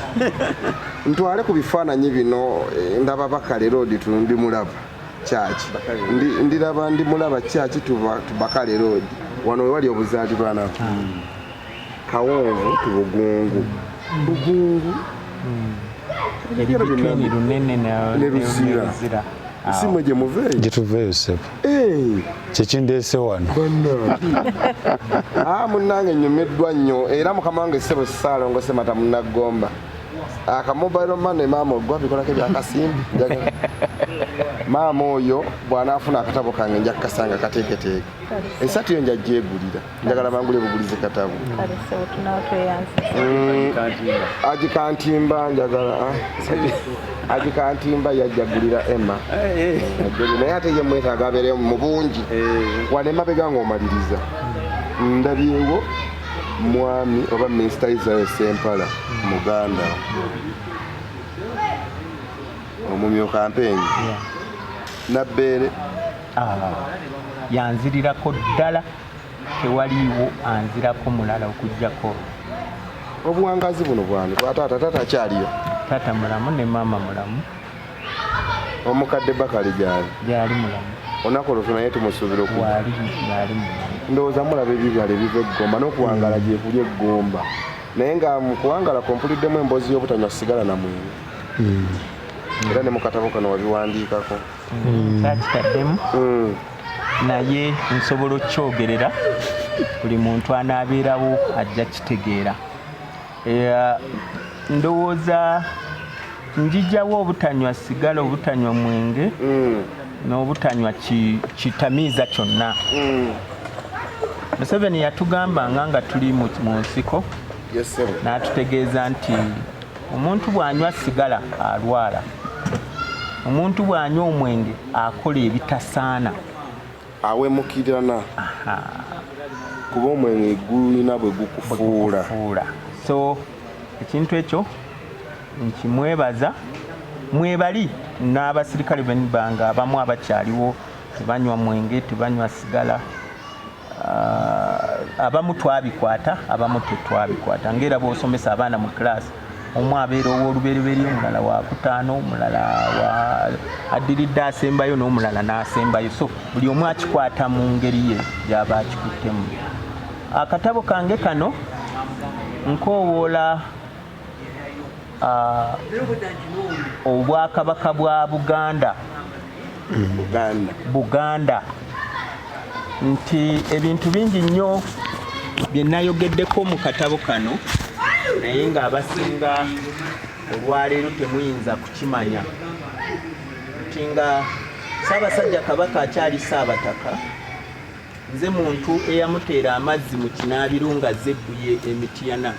Ntwale ku bifaananyi bino ndaba Bakale Road tundi mulaba kyaki. Ndiraba ndi mulaba kyaki Bakale Road. Wano we wali obuzaalirwa nabo. Kawonvu Bugungu. Bugungu. Ebitweni lunene ne Luzira. Simwe gye muveeyo. Gye tuveeyo ssebo. Kyekindeese wano. Munnange nnyumiddwa nnyo era mukama wange ssebo Saalongo Semata munnagomba. Akamobile money maama ogwa bikolako ebyakasimbi. Maama oyo bw'anaafuna akatabo kange nja kukasanga kateeketeeke. Esatu yo nja gyegulira. Njagala bangule bugulize katabo. Agikantimba njagala. Agikantimba yajjagulira Emma. Naye ate ye mwetaaga abeere mu bungi. Wano emabega ng'omaliriza. Ndabyewo mwami oba Minisita Israel Sempala Muganda. Omumyuka Mpenja. Nabbeere yanzirirako ddala, tewaliiwo anzirako mulala okujjako. Obuwangazi buno bwani taata akyaliyo? Taata mulamu ne maama mulamu. Omukadde Bakali gyali mulamu. Olunaku olwo naye tumusuubira yali mulamu. Ndowooza mulaba ebibala ebiva eggomba n'okuwangala gye kulya eggomba. Naye nga mu kuwangala kompuliddemu emboozi y'obutanywa sigala na mwenge. Era ne mu katabo kano wabiwandiikako. Kyakitaddemu naye nsobola okukyogerera, buli muntu anaabeerawo ajja kitegeera. Ndowooza njijjawo obutanywa sigala, obutanywa mwenge n'obutanywa kitamiiza kyonna. Museveni yatugambanga nga tuli mu nsiko n'atutegeeza nti omuntu bw'anywa sigala alwala, omuntu bw'anywa omwenge akola ebitasaana, awemukirana kuba omwenge gulina bwe gukufuula. So ekintu ekyo nkimwebaza, mwebali n'abasirikale banga abamu abakyaliwo tebanywa mwenge, tebanywa sigala. Abamu twabikwata, abamu tetwabikwata. Ngera bw'osomesa abaana mu class, omu abeera ow'olubereberye, omulala wakutaano, omulala addiridde asembayo n'omulala n'asembayo. So buli omu akikwata mu ngeri ye gy'aba akikuttemu. Akatabo kange kano nkoowoola Obwakabaka bwa Buganda nti ebintu bingi nnyo bye nayogeddeko mu katabo kano, naye ng'abasinga olwaleero temuyinza kukimanya kati nga Ssaabasajja Kabaka akyali Ssaabataka, nze muntu eyamuteera amazzi mu kinaabiro nga zebbuye Emityana.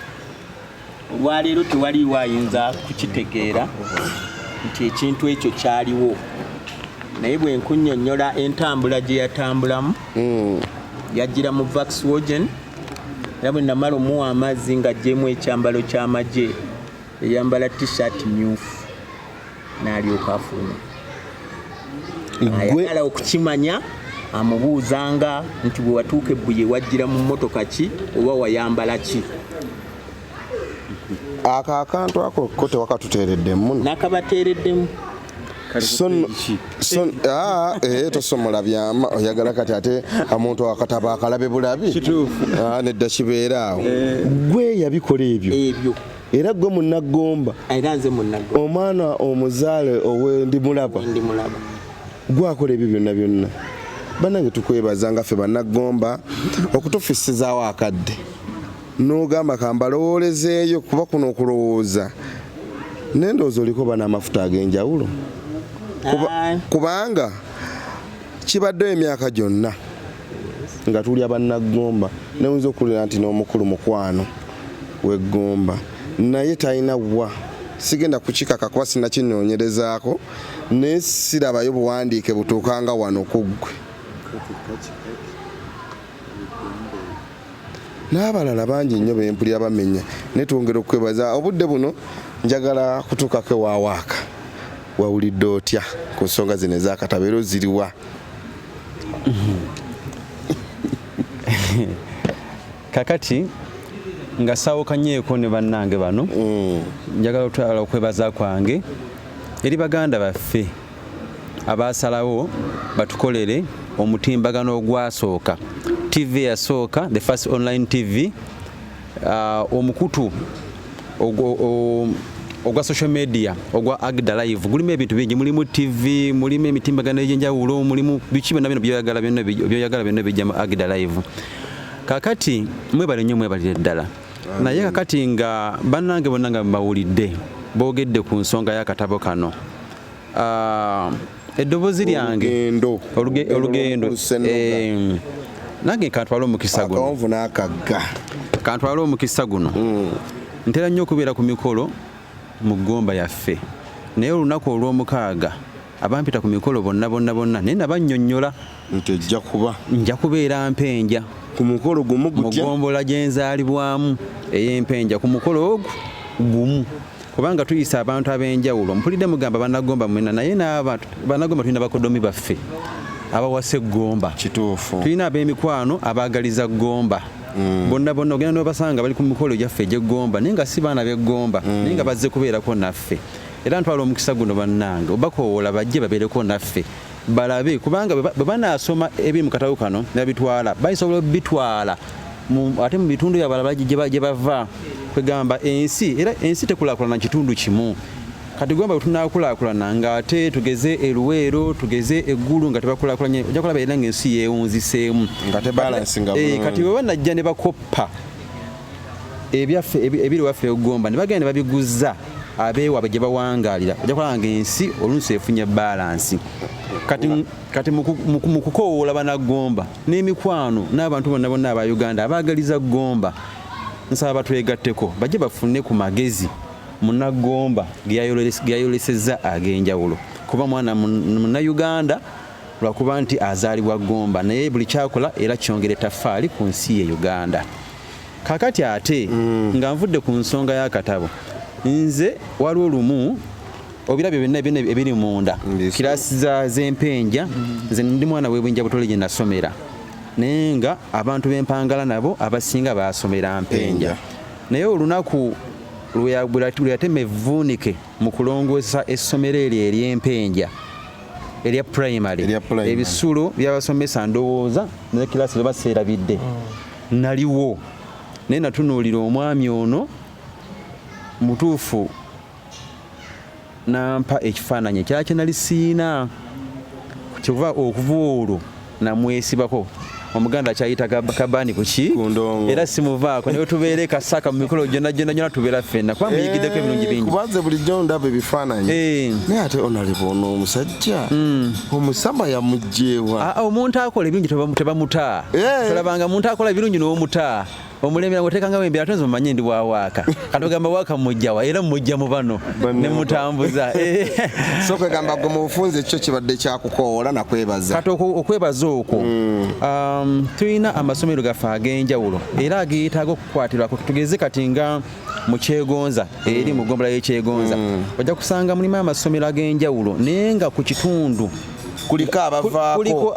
Olwaleero tewaliwo ayinza kukitegeera nti ekintu ekyo kyaliwo, naye bwe nkunnyonnyola entambula gye yatambulamu yajjira mu Volkswagen, era bwe namala omuwa amazzi ng'aggyeemu ekyambalo ky'amagye, eyambala t-shirt myufu n'alyoka afuna. Ayagala okukimanya amubuuzanga nti bwe watuuka ebbuye wajjira mu mmotoka ki oba wayambala ki? Ako akantu ako ko tewakatuteereddemu muno. N'akabateereddemu. Tosomola byama oyagala kati ate omuntu akataba akalabe bulabi nedda kibeera awo. Gwe yabikola ebyo era gwe munnagomba, era nze munnagomba, omwana omuzaale owe ndimulaba gwakola ebyo byonna. Bannange tukwebaza nga ffe bannagomba okutufisizaawo akadde n'ogamba kambalowoolezeeyo kuba kuno okulowooza n'endowooza oliko banamafuta ag'enjawulo kubanga kibaddeyo emyaka gyonna nga tuli abannagomba, newunza okulira nti n'omukulu mukwano w'eggomba naye talina wa. Sigenda kukikaka kuba sinnakinnoonyerezaako naye sirabayo buwandiike butuukanga wano ku ggwe. N'abalala bangi nnyo bempulira bamenya, naye twongera okwebaza. Obudde buno njagala kutuukako ewawaaka, wawulidde otya ku nsonga zino ez'akatabo era ziriwa? Kakati nga saawukanyeeko ne bannange bano, njagala otwala okwebaza kwange eri baganda baffe abaasalawo batukolere omutimbagano ogwasooka, TV yasooka, the first online TV, omukutu ogwa social media ogwa Agda Live gulimu ebintu bingi, mulimu TV, mulimu emitimbagano egy'enjawulo, mulimu biki byonna bino byoyagala byonna bijja mu Agda Live. Kakati mwebale nnyo, mwebalire ddala. Naye kakati nga bannange bonna nga mbawulidde boogedde ku nsonga y'akatabo kano, eddoboozi lyange olugendo nange kantwala omukisa guno, kantwala omukisa guno. Ntera nnyo okubeera ku mikolo mu ggomba yaffe, naye olunaku olw'omukaaga abampita ku mikolo bonna naye nabannyonnyola nti nja kubeera Mpenja ku mukolo gumu mu ggombola gye nzaalibwamu ey'Empenja, ku mukolo ogwo gumu, kubanga tuyisa abantu ab'enjawulo. Mpulidde mugamba bannagomba mwena, naye n'abantu bannagomba tulina bakodomi baffe abawasa eggomba. Kituufu. Tulina ab'emikwano abaagaliza ggomba. Bonna ogenda n'obasanga bali ku mikolo gyaffe egy'eggomba naye nga si baana b'eggomba, naye nga bazze kubeerako naffe. Era ntwala omukisa guno bannange obakoowola bajje babeereko naffe balabe, kubanga bwe banaasoma ebiri mu katabo kano ne babitwala bayisobola obitwala ate mu bitundu byabalala gye bava, kwegamba ensi. Era ensi tekulaakulana kitundu kimu. Kati gomba bwe tunaakulaakulana ng'ate tugeze eluweero, tugeze eggulu nga tebakulaakulanye, ojja kulaba era ng'ensi yeewunziseemu nga tebalansinga bulungi. Kati bwe banajja ne bakoppa ebyaffe ebiri waffe eggomba ne bagenda ne babiguza abeewaabwe gye bawangaalira, ojja kulaba ng'ensi oluusi efunye balansi. Kati mu kukoowoola bannagomba n'emikwano n'abantu bonna aba Uganda abaagaliza ggomba, nsaba batwegatteko bajje bafune ku magezi munnagomba ge yayolesezza ag'enjawulo, kuba mwana munnayuganda lwakuba nti azaalibwa ggomba, naye buli kyakola era kyongera ettaffaali ku nsi ye Uganda. Kakati ate nga nvudde ku nsonga y'akatabo, nze waliwo lumu obirabyo byonna ebiri munda kirasi z'Empenja, nze ndi mwana w'ebwenja butole gye nasomera, naye nga abantu b'Empangala nabo abasinga basomera Mpenja. Naye olunaku lwe yatema evvuunike mu kulongoosa essomero eryo ery'Empenja erya primary, ebisulo by'abasomesa ndowooza ne kirasi bye baseerabidde naliwo, naye natunuulira omwami ono mutuufu nampa ekifaananyi ekyali kye nali siina, kyova okuva olwo namwesibako. omuganda kyayita kabani kuki era simuvaako naye tubeere kasaka mu mikolo gyonna tubeera ffenna kuba muyigiddeko ebirungi bingi kubanze bulijjo ndaba ebifaananyi naye ate onaleba ono omusajja omusama yamugjeewa omuntu akola ebirungi tebamutaa tolabanga muntu akola ebirungi n'omutaa omulembe ngotekangawo embeera tonze mumanye ndi bwawaaka katogamba waaka mujjawa era mujja mu bano ne mutambuza so kwegamba gwe mu bufunze ekyo kibadde kyakukoola nakwebaza kati okwebaza okwo tulina amasomero gaffe ag'enjawulo era ageyetaaga okukwatirwako tugeze kati nga mu kyegonza eri mu ggombolola y'ekyegonza ojja kusanga mulimu amasomero ag'enjawulo naye nga ku kitundu kuliko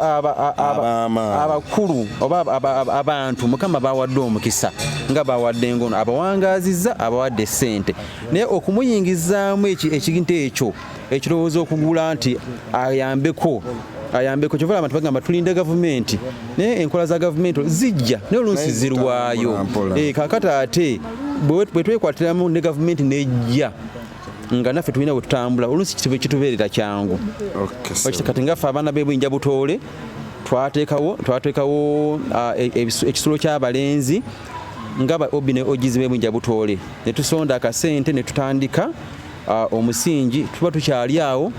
abakulu oba abantu mukama bawadde omukisa nga bawadde engono abawangaazizza abawadde ssente naye okumuyingizaamu ekintu ekyo ekirowoozo okugula nti ayambeko kyova abantu bagamba tulinde gavumenti naye enkola za gavumenti zijja naye oluusi zirwayo kakati ate bwe twekwatiramu ne gavumenti nejja nga naffe tulina bwe tutambula oluusi kitubeerera kyangu kati ngaffe abaana b'ebwinja butoole twateekawo ekisulo ky'abalenzi nga ba obi ne ogizi b'ebwinja butoole ne tusonda akasente ne tutandika omusingi tuba tukyali awo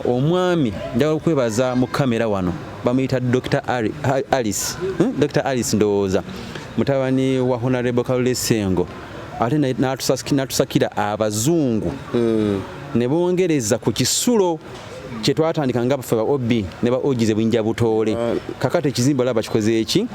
omwami njagala okwebaza mu kamera wano bamuyita Dr. Alice ndowooza mutabani wa Honorable Kalule Sengo ate natusakira abazungu ne bongereza ku kisulo kye twatandika nga bafe ba obi ne ba ogize bwinja butoole kakati ekizimbe olaba kikoze eki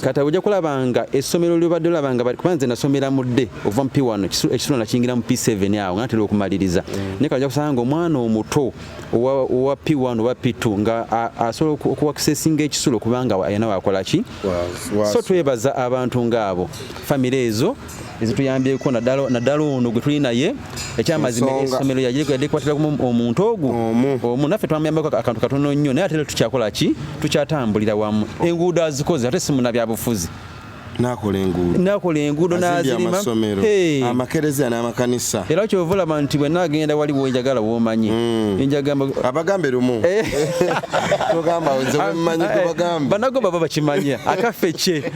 kati ojja kulabanga essomero lyobadde olabanga kubanze nasomera mudde ova mu P1 ekisulo nakiyingira mu P7 awo nga natera okumaliriza naye kajja kusanga omwana omuto owa P1 owa P2 nga asobola okuwakisesinga ekisulo kubanga ayina wakola ki so twebaza abantu ngaabo famire ezo ezituyambyeko naddala ono gwe tuli naye ekyamazima essomero yalikwatiramu omuntu ogwo omu naffe twamuyambako akantu katono nnyo naye ate tukyakola ki tukyatambulira wamu enguudo azikoze ate simuna byabufuzi nakola enguudo nazirima amakereziya n'amakanisa era kyova olaba nti bwe nagenda waliwo enjagala womanyi enjagamba abagambe lumu togamba nzemanyi kubagambe banagomba babakimanya akaffe kye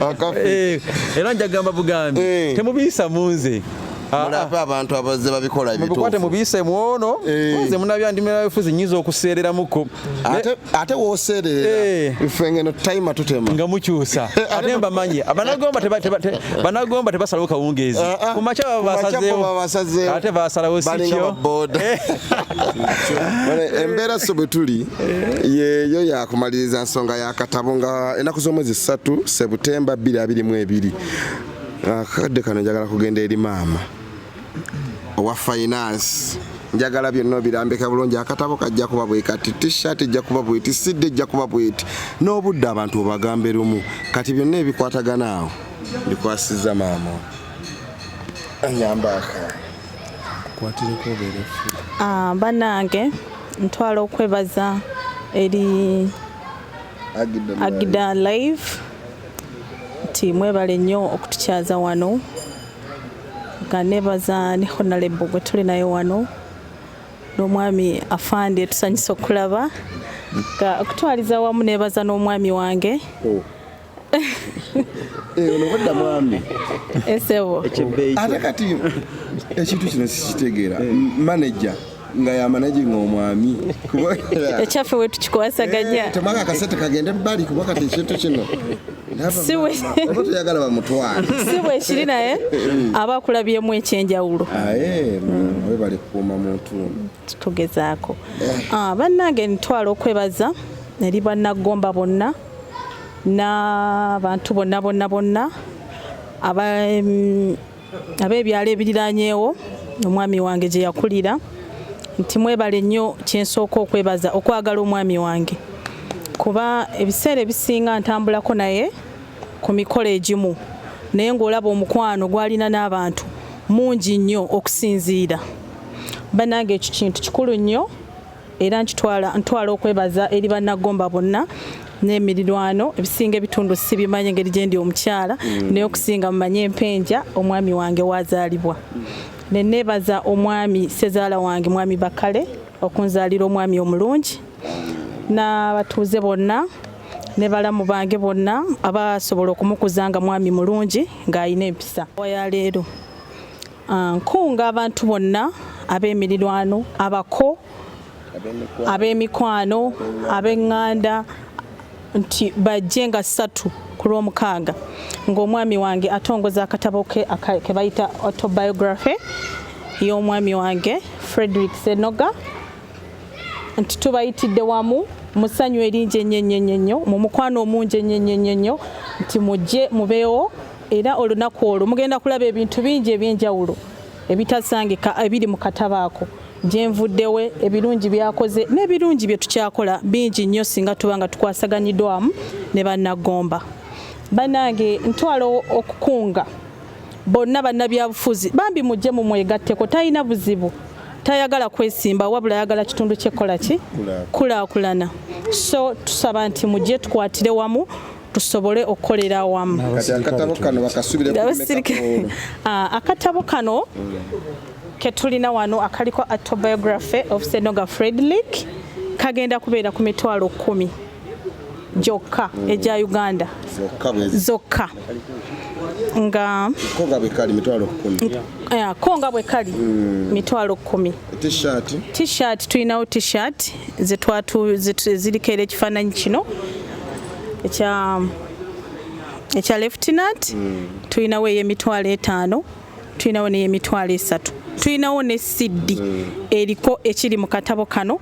era njagamba bugambi temubiisa munze mulape abantu abazze babikola ebituufu mubikwate mubiise muono nze munabyandimira bifuzi nyiza okuseereramuko ate wooseerera ife ngeno time tutema nga mukyusa ate mbamanyi banagomba tebasalawo kawungeezi ku makya babasazeewo ate basalawo sikyo embeera so bwe tuli yeeyo yakumaliriza nsonga yakatabo nga ennaku z'omwezi 3 Septemba 2022 akadde kano njagala kugenda eri maama owa finance njagala byonna birambika bulungi akatabo kajja kuba bwe kati t-shirt ejja kuba bweti sidde ejja kuba bweti n'obudde abantu obagambe lumu kati byonna ebikwatagana awo bikwasiza maama anyambaka kwatireko obeerefu bannange ntwala okwebaza eri Agida Live nti mwebale nnyo okutukyaza wano nga nebaza ne Honorable gwe tuli naye wano n'omwami afande tusanyisa okulaba nga okutwaliza wamu nebaza n'omwami wange ono badda mwami esebo ate kati ekintu kino sikitegeera manager nga ya managing omwami ekyaffe we tukikwasaganya temaka akasente kagende bali kuba kati ekintu kino tuyagala bamutwala si bwe kiri naye aba akulabyemu ekyenjawulo we bali kukuuma muntu tugezaako bannange nitwala okwebaza eri bannagomba bonna n'abantu bonna ab'ebyalo ebiriranyeewo omwami wange gye yakulira nti mwebale nnyo kyensooka okwebaza okwagala omwami wange kuba ebiseera ebisinga ntambulako naye ku mikolo egimu naye ng'olaba omukwano gwalina n'abantu mungi nnyo okusinziira bannange ekyo kintu kikulu nnyo era ntwala okwebaza eri bannagomba bonna n'emirirwano ebisinga ebitundu sibimanye engeri gye ndi omukyala naye okusinga mumanye empenja omwami wange wazaalibwa nenebaza omwami sezaala wange mwami Bakale okunzaalira omwami omulungi n'abatuuze bonna ne balamu bange bonna abasobola okumukuza nga mwami mulungi ng'alina empisa ya leero. Nkunga abantu bonna ab'emirirwano, abako, ab'emikwano, ab'eŋŋanda nti bajje nga 3 ku Lwomukaaga ng'omwami wange atongoza akatabo ke bayita autobiography y'omwami wange Fredrick SENOGA, nti tubayitidde wamu musanyu eringi ennyo mu mukwano omungi ennyo nti mujje mubeewo, era olunaku olwo mugenda kulaba ebintu bingi eby'enjawulo ebitasangika ebiri mu katabo ako gye nvuddewe, ebirungi byakoze n'ebirungi bye tukyakola bingi nnyo singa tuba nga tukwasaganyiddwamu ne bannagomba. Bannange ntwala okukunga bonna bannabyabufuzi bambi mujje mu mwegatteko, talina buzibu, tayagala kwesimba wabula ayagala kitundu ky'ekkola ki kulaakulana. So tusaba nti mujje tukwatire wamu tusobole okukolera awamu. Akatabo kano ke tulina wano akaliko autobiography of SENOGA Fredrick kagenda kubeera ku mitwalo 10 gyokka egya Uganda zokka nga konga bwe kali mitwalo 10. T-shirt tulinawo t-shirt ziriko era ekifaananyi kino ekya lieutenant, tulinawo ey'emitwalo 5, tulinawo n'ey'emitwalo 3, tulinawo ne CD eriko ekiri mu katabo kano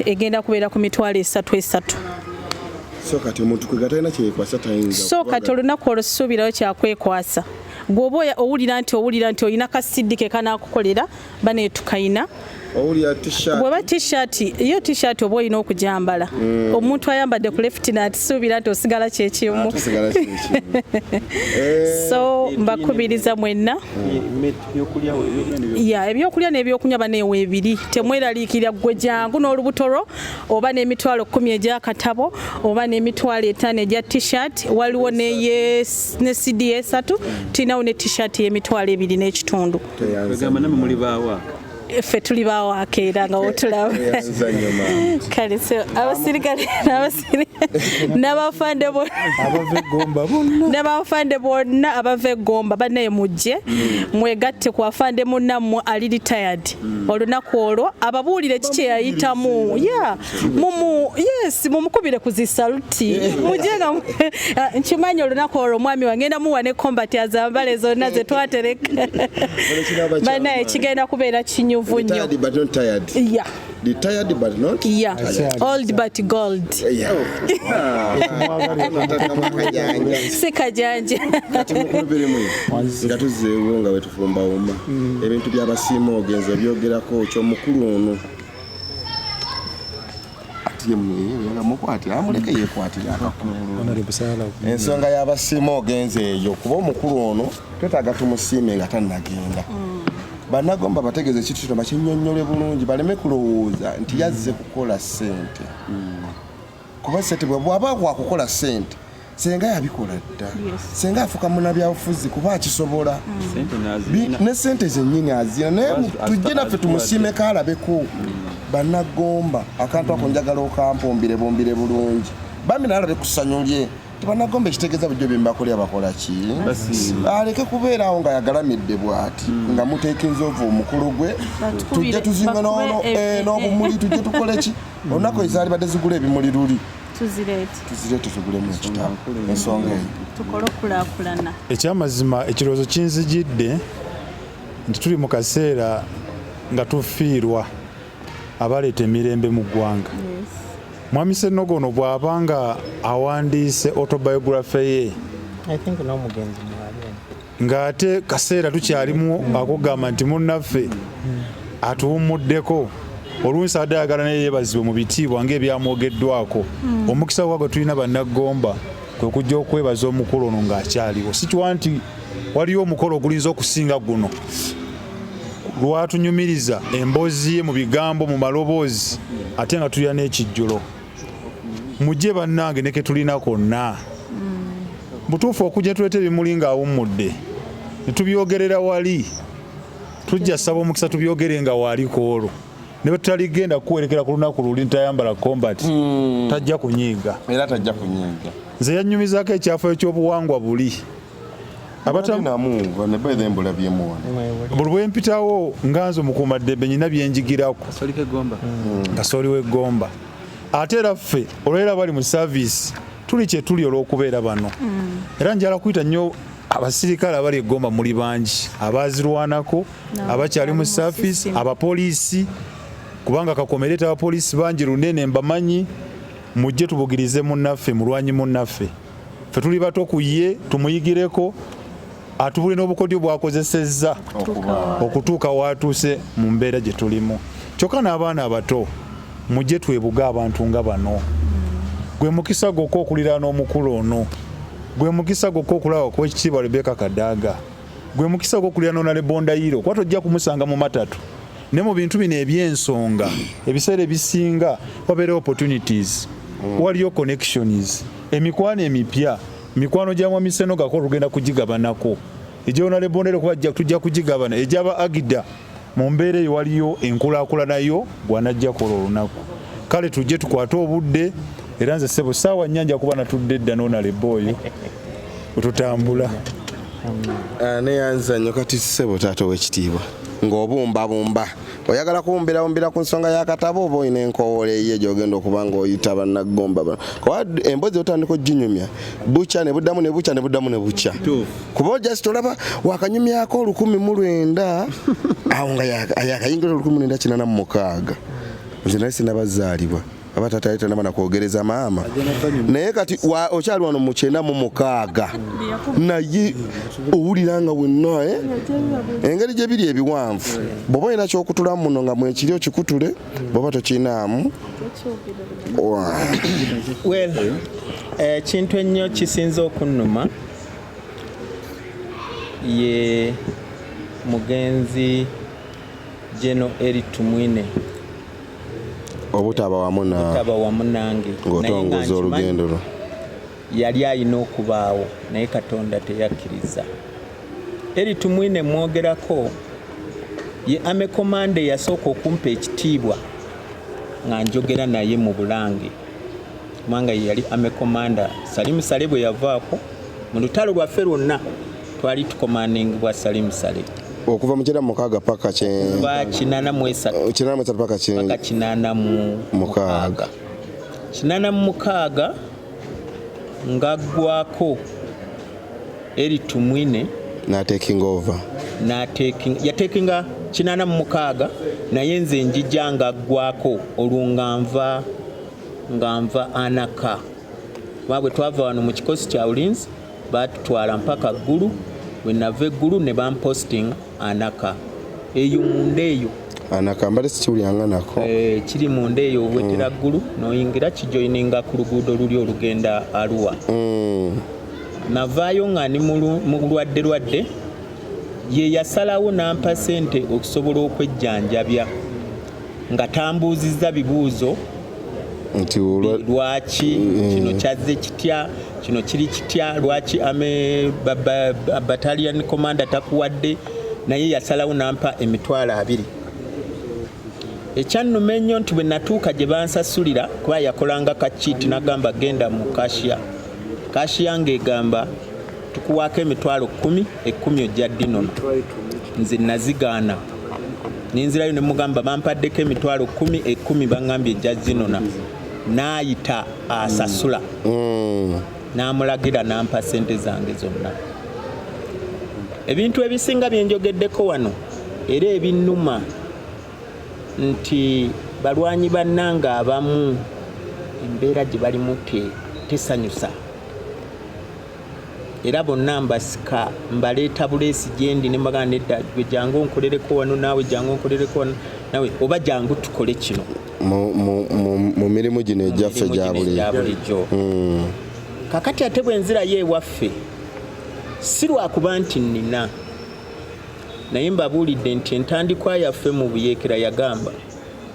egenda kubeera ku mitwalo 3. So kati omuntu kwegatalina kyekwasa tayinza. So kati olunaku olusuubirayo kyakwekwasa. Gwoba owulira nti olina ka CD ke kanaakukolera bane tukayina. Owulira t-shirt. Bweba t-shirt, iyo t-shirt oba olina okujambala. Omuntu ayambadde ku lieutenant suubira nti osigala kyekimu. So mbakubiriza mwenna. Ebyokulya n'ebyokunywa baneewa ebiri. Temweraliikirira ggwe jangu n'olubutoro oba n'emitwalo 10 egya katabo oba n'emitwalo 5 egya t-shirt, waliwo ne CD 3, tulinawo ne t-shirt y'emitwalo 2 n'ekitundu. Egamba namwe muli baawa. Ffe tuli baawakeera nga wotulaba kale so abasirikale n'abafande bonna abava Egomba bannaye mujje mwegatte ku afande munnammwe ali retired olunaku olwo ababuulire kiki yayitamu mumukubire ku zisaluti mujje nga nkimanyi olunaku olwo mwami wangenda muwa ne combat azambale zonna ze twatereka bannaye kigenda kubeera kinyu. Retired but not tired. Yeah. Retired but not. Yeah. Old but gold. Yeah. Sekajanja. Ngatuzeewo nga wetufumba woma. Ebintu by'abasiima ogenza byogerako kyo mukulu ono. Ensonga y'abasiima ogenza eyo kuba omukulu ono twetaaga tumusiime nga tannagenda. Banagomba bategeze kitu kino bakinnyonnyole bulungi baleme kulowooza nti yazze kukola ssente. Kuba ssente bw'aba wakukola ssente senga yabikola dda. Senga afuka munnabyabufuzi kuba akisobola. Ne ssente zennyini azina naye tujje naffe tumusiime kaalabeko. Banagomba akantu ako njagala okampombire bombire bulungi bambi nalabe ku ssanyu lye. Banagomba ekitegeeza bulijjo bye mbakolera bakola ki aleke kubeerawo nga yagalamidde bw'ati nga muteeka enzoovu omukulu gwe tujje tuzinga n'obumuli tujje tukole ki olunaku ezaali badde zigula ebimuli luli tuzireete tugulemu ekitabo ensonga eyo tukole okulaakulana. Ekyamazima ekirowoozo kinzijidde nti tuli mu kaseera nga tufiirwa abaleeta emirembe mu ggwanga. Mwami SENOGA ono bw'abanga awandiise autobiography ye ng'ate kaseera tukyalimu akugamba nti munnaffe atuwummuddeko oluusi adde ayagala naye yeebazibwe mu bitiibwa ng'ebyamwogeddwako. Omukisa gwe tulina bannagomba kwe kujja okwebaza omukulu ono ng'akyaliwo. Si kiwa nti waliyo omukolo ogulinza okusinga guno lwatunyumiriza emboozi ye mu bigambo mu maloboozi ate nga tulina n'ekijjulo. Mujje bannange ne ke tulina konna butuufu okujja tuleeta ebimuli ng'awummudde ne tubyogerera wali tujja ssaba omukisa tubyogere nga waaliko olwo ne bataligenda kuwerekera ku lunaku luli ntayambala combat tajja kunyiiga era tajja kunyiiga nze yannyumizaako ekyafayo ky'obuwangwa buli abatamuva ne bayembula byemuwana buli bwempitawo nganze omukuumaddembe nyina byenjigirako kasooli w'eggomba ate era ffe olwera bali mu service tuli kye tuli olw'okubeera bano era njala kuyita nnyo abasirikale abali eggomba muli bangi abazirwanako abakyali mu service abapoliisi kubanga kakomereta abapoliisi bangi lunene mbamanyi mujje tubugirize munnaffe mulwanyi munnaffe ffe tuli bato ku ye tumuyigireko atubule n'obukodyo bwakozesezza okutuuka watuuse mu mbeera gye tulimu kyokka n'abaana abato mujje twebuga abantu nga bano gwe mukisa gwokka okulira n'omukulu ono gwe mukisa gwokka okulaba ku ekitiibwa Rebecca Kadaga gwe mukisa gw'okulira n'onale Bondayiro kuba tojja kumusanga mu matatu ne mu bintu bino eby'ensonga ebiseera ebisinga wabeera opportunities waliyo connections emikwano emipya mikwano gya mwami SENOGA ko tugenda kugigabanako egy'onale Bondayiro kuba tujja kugigabana egy'aba Agida mu mbeera eyo waliyo enkulaakulanayo bwanajja kola olunaku kale tujje tukwate obudde era nze ssebo saawa nnyanja kuba natudde edda n'onale boyo otutambula neyanza nnyo kati ssebo taata w'ekitiibwa ng'obumbabumba oyagala kuwumbira ku nsonga y'akatabo oba olina enkowole ye gy'ogenda okuba ng'oyita bannaggomba bano kuba emboozi otandika oginyumya bukya ne buddamu ne bukya ne buddamu ne bukya kuba just olaba wakanyumyako 1900 awo nga yakayingira 1986 nze nali sinabazaalibwa abatata yita nabana kwogereza maama naye kati okyali wano mu 96 naye owuliranga wenna engeri gye biri ebiwanvu bw'oba olina ky'okutulamu muno nga mwekiri okikutule bw'oba tokinaamu ekintu ennyo kisinza okunnuma ye mugenzi Geno Eritumwine obutaba wamu nange ng'otongoza olugendo lwo yali alina okubaawo naye Katonda teyakkiriza. Eritumwine mwogerako ye ame komande yasooka okumpa ekitiibwa nga njogera naye mu Bulange kubanga yali ame komanda Salimu Sale bwe yavaako mu lutalo lwaffe lwonna twali tukomandingibwa Salimu Sale okuva mu 96 paka kinana paka 86 ngaggwako Eritumwine yatekinga 86 naye nze njija ngaggwako olunganva anaka bwe twava wano mu kikosi kya ulinzi batutwala mpaka Ggulu bwe nava Eggulu ne bamposting anaka eyo munda eyo anaka mbale sikiwulyanga nako kiri munda eyo obwetera Ggulu noyingira kijoininga ku luguudo luli olugenda Arua navaayo nga ni mu lwadde ye yasalawo nampa sente okusobola okwejjanjabya nga tambuuzizza bibuuzo nti lwaki kino kyazze kitya kino kiri kitya lwaki ame battalion commander takuwadde naye yasalawo nampa $20,000 ekyannuma ennyo nti bwe natuuka gye bansasulira kuba yakolanga kakiiti nagamba genda mu kashiya ng'egamba tukuwaako $10,000 10 ojja ddinono nze nazigaana ninzirayo ne mugamba bampaddeko $10,000 10 bangambye ejja zinona naayita asasula n'amulagira nampa sente zange zonna ebintu ebisinga byenjogeddeko wano era ebinnuma nti balwanyi bannanga abamu embeera gye balimu tesanyusa era bonna mbasika mbaleeta buleesi gyendi ne mbagamba nedda gwe jangu onkolereko wano naawe jangu onkolereko wano nawe oba jangu tukole kino mu mirimu gino egyaffe gya bulijjo kakati ate bwe nzirayo ewaffe si lwakuba nti nnina naye mbabuulidde nti entandikwa yaffe mu buyeekera yagamba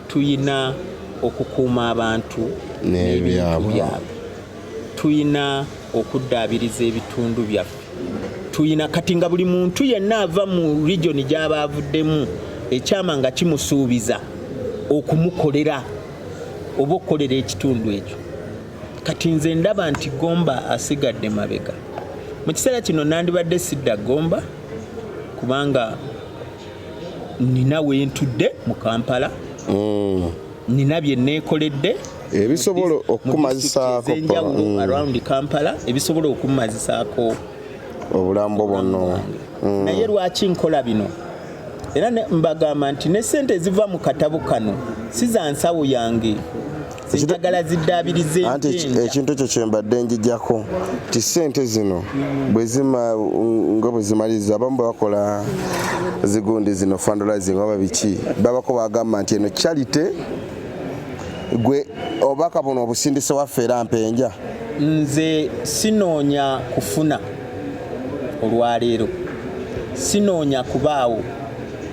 tuyina okukuuma abantu n'ebintu byabwe tuyina okuddaabiriza ebitundu byaffe tuyina kati nga buli muntu yenna ava mu region gy'aba avuddemu ekyama nga kimusuubiza okumukolera oba okukolera ekitundu ekyo. Kati nze ndaba nti Gomba asigadde mabega. Mu kiseera kino nandibadde sidda Gomba kubanga nina wentudde mu Kampala, nina bye neekoledde ebisobola okumazisaako around Kampala, ebisobola okumazisaako obulambo bwonna. Naye lwaki nkola bino? Era mbagamba nti ne ssente ziva mu katabo kano si za nsawo yange, zinjagala ziddaabirize anti ekintu ekyo kyembadde njijjako ti ssente zino nga bwe zimaliza abamu bakola zigundi zino fundraising oba biki babako bagamba nti eno charity gwe obaka buno obusindise waffe era mpenja. Nze sinoonya kufuna olwaleero, sinoonya kubaawo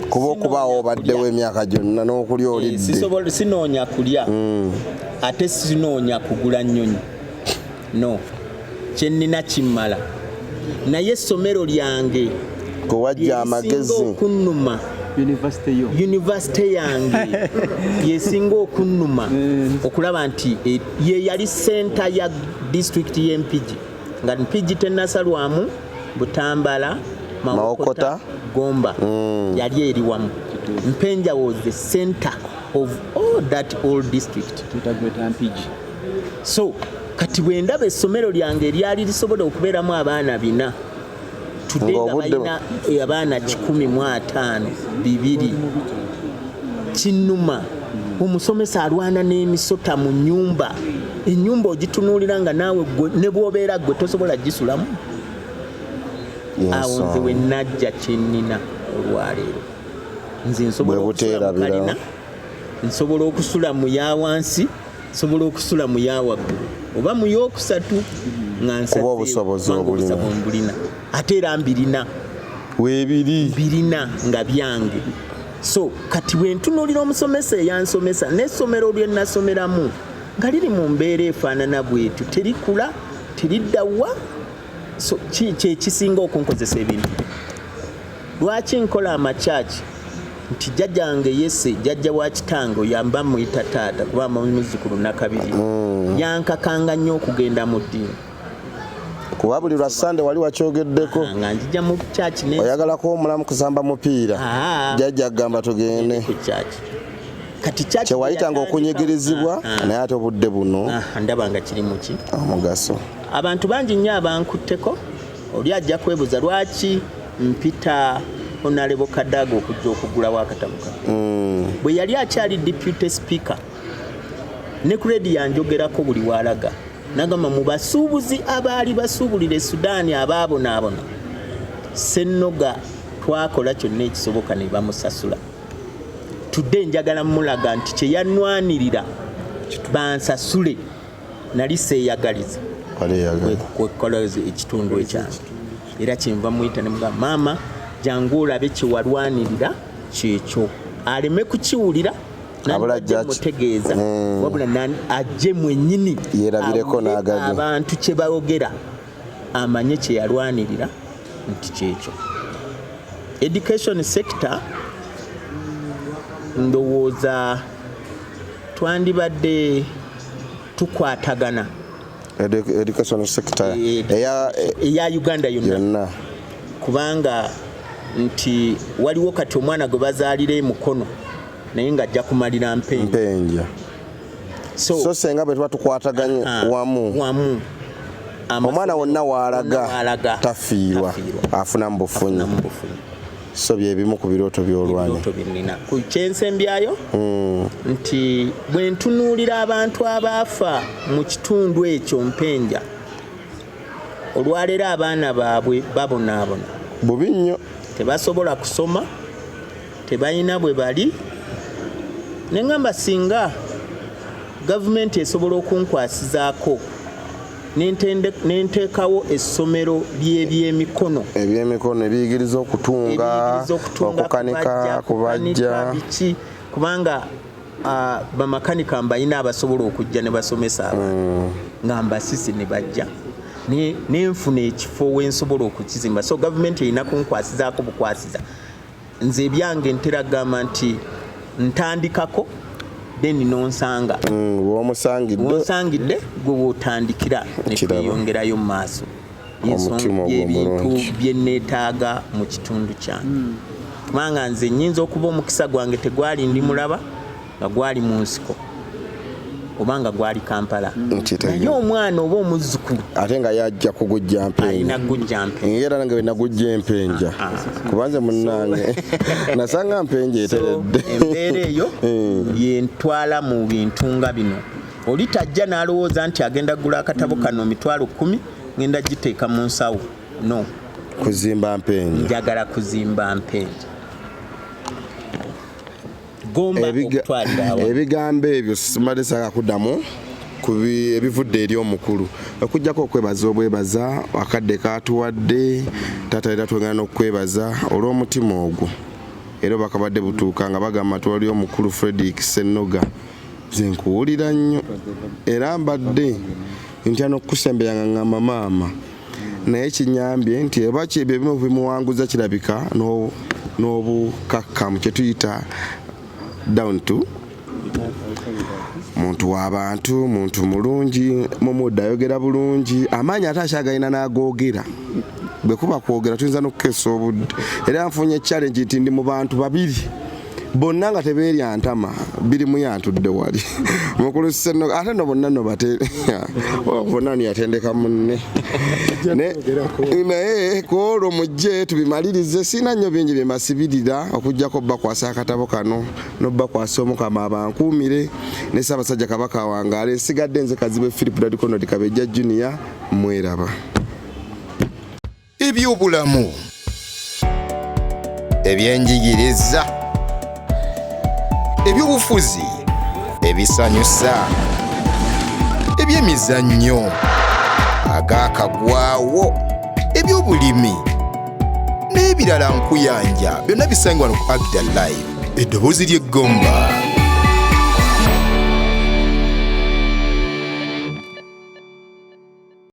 kuba okubaawo obaddewo emyaka gyonna n'okulya olidde. Sinoonya kulya ate sinoonya kugula nnyonyi, no, kyennina kimmala. Naye essomero lyange kowajja amagezi okunnuma, yunivasite yange yesinga okunnuma okulaba nti ye yali senta ya district y'Empigi, nga Mpigi tennasalwamu, Butambala, Mawokota, Gomba yali eri wamu. Mpenja was the center of all that old district. So kati bwe ndaba essomero lyange eryali lisobola okubeeramu abaana 4 tudde nga balina abaana 150 200 kinnuma. Omusomesa alwana n'emisota mu nnyumba, ennyumba ogitunuulira nga naawe ne bw'obeera gwe tosobola gisulamu. Awo nze we najja kyennina olwaleero. Nze nsobola okusula mu kalina, nsobola okusula mu ya wansi, nsobola okusula mu ya waggulu oba mu yokusatu nga kuba obusobozi obulina ate era mbirina nga byange. So kati bwe ntunuulira omusomesa eyansomesa n'essomero lye nasomeramu nga liri mu mbeera efaanana bwetu, terikula teriddawa. So kisinga okunkozesa ebintu. Lwaki nkola amakyaki? Nti jjajjange Yese, jjajja wa kitange yamba muyita taata kuba muzzukulu nakabiri, yankakanga nnyo okugenda mu ddiini. Kuba buli lwa Sande wali wakyogeddeko nga njija mu kyaki oyagalako omulamu kusamba mupiira, jjajja agamba tugende ku kyaki. Kati kyaki kyewayitanga okunyigirizibwa naye ate obudde buno ndaba nga kiri mu ki omugaso. Abantu bangi nnyo abankutteko, oli ajja kwebuuza lwaki mpita Honorable Kadaga okujja okugulawo akatabo kano. Bwe yali akyali deputy speaker ne kredi yanjogerako buli walaga, nagamba mu basuubuzi abaali basuubulira Sudaani abaabonaabona, SENOGA twakola kyonna ekisoboka ne bamusasula. Tudde njagala mulaga nti kye yannwanirira bansasule nali seeyagaliza kwekola ekitundu ekyange. Era kyenva muyita ne mugamba maama jangu olabe kyewalwanirira kyekyo, aleme kukiwulira mutegeeza wabula ajje mwennyini yerabireko n'agabi abantu kye bayogera amanye kye yalwanirira nti kyekyo. Education sector ndowooza twandibadde tukwatagana education sector eya Uganda yonna, kubanga nti waliwo kati omwana gwe bazaalira emukono naye nga ajja kumalira mpenja. So senga bwe tuba tukwataganye wamu omwana wonna waalaga tafiirwa, afuna mu bufunyi. So byebimu ku birooto by'olwana ku kyensembyayo nti bwe ntunuulira abantu abaafa mu kitundu ekyo Mpenja, olwaleero abaana baabwe babonaabona bubi nnyo, tebasobola kusoma, tebalina bwe bali. Neŋŋamba singa gavumenti esobola okunkwasizaako nenteekawo essomero ly'ebyemikono ebiyigiriza okutunga, okukanika, kubajja, kubanga bamakanika mbalina abasobola okujja ne basomesa abantu nga mbasisi ne bajja nenfuna ekifo wensobola okukizimba. So gavumenti erina kunkwasizaako bukwasiza. Nze ebyange ntera gamba nti ntandikako then nonsanga w'omusangidde gwe wotandikira ne tweyongerayo mu maaso omutima ebintu bye neetaaga mu kitundu kyange kubanga nze nnyinza okuba omukisa gwange tegwali ndi mulaba nga gwali mu nsiko obanga gwali Kampala naye omwana oba omuzzukulu ate nga yajja kugujja mpenja era nange bwe nagujja empenja kubanze munnange nasanga mpenja eteredde embeera eyo yentwala mu bintu nga bino oli tajja n'alowooza nti agenda gula akatabo kano mitwalo 10 ngenda giteeka mu nsawo no kuzimba mpenja njagala kuzimba mpenja ebigambo ebyo simadde saaka kuddamu ebivudde eri omukulu okujjako okwebaza obwebaza akadde katuwadde taata era twengana n'okwebaza olw'omutima ogwo era bakabadde butuuka nga bagamba twali omukulu Fredrick SSENOGA nze nkuwulira nnyo era mbadde ntya n'okusembera nga ngamba maama naye kinyambye nti eba kyebyo ebimu bimuwanguza kirabika n'obukakkamu kye tuyita down to muntu w'abantu muntu mulungi mumudde ayogera bulungi amaanyi ate akyagalina n'agoogera bwe kuba kwogera tuyinza n'okukeesa obudde era nfunye challenge nti ndi mu bantu babiri bonna nga tebeerya ntama biri muyantudde wali mukulu SSENOGA ate no bonna no bate bonna ni yatendeka munne naye kwolwo mujje tubimalirize sina nnyo bingi bye masibirira okujjako bakwasa akatabo kano n'obakwasa omukama abankuumire ne Ssaabasajja Kabaka wange alesigadde nze Kazibe Philip Dadikono Kabejja Junior mweraba ebyobulamu ebyenjigiriza ebyobufuzi ebisanyusa ebyemizannyo agakagwawo ebyobulimi n'ebirala nkuyanja byonna bisangibwa ku Agda Live eddoboozi ly'eggomba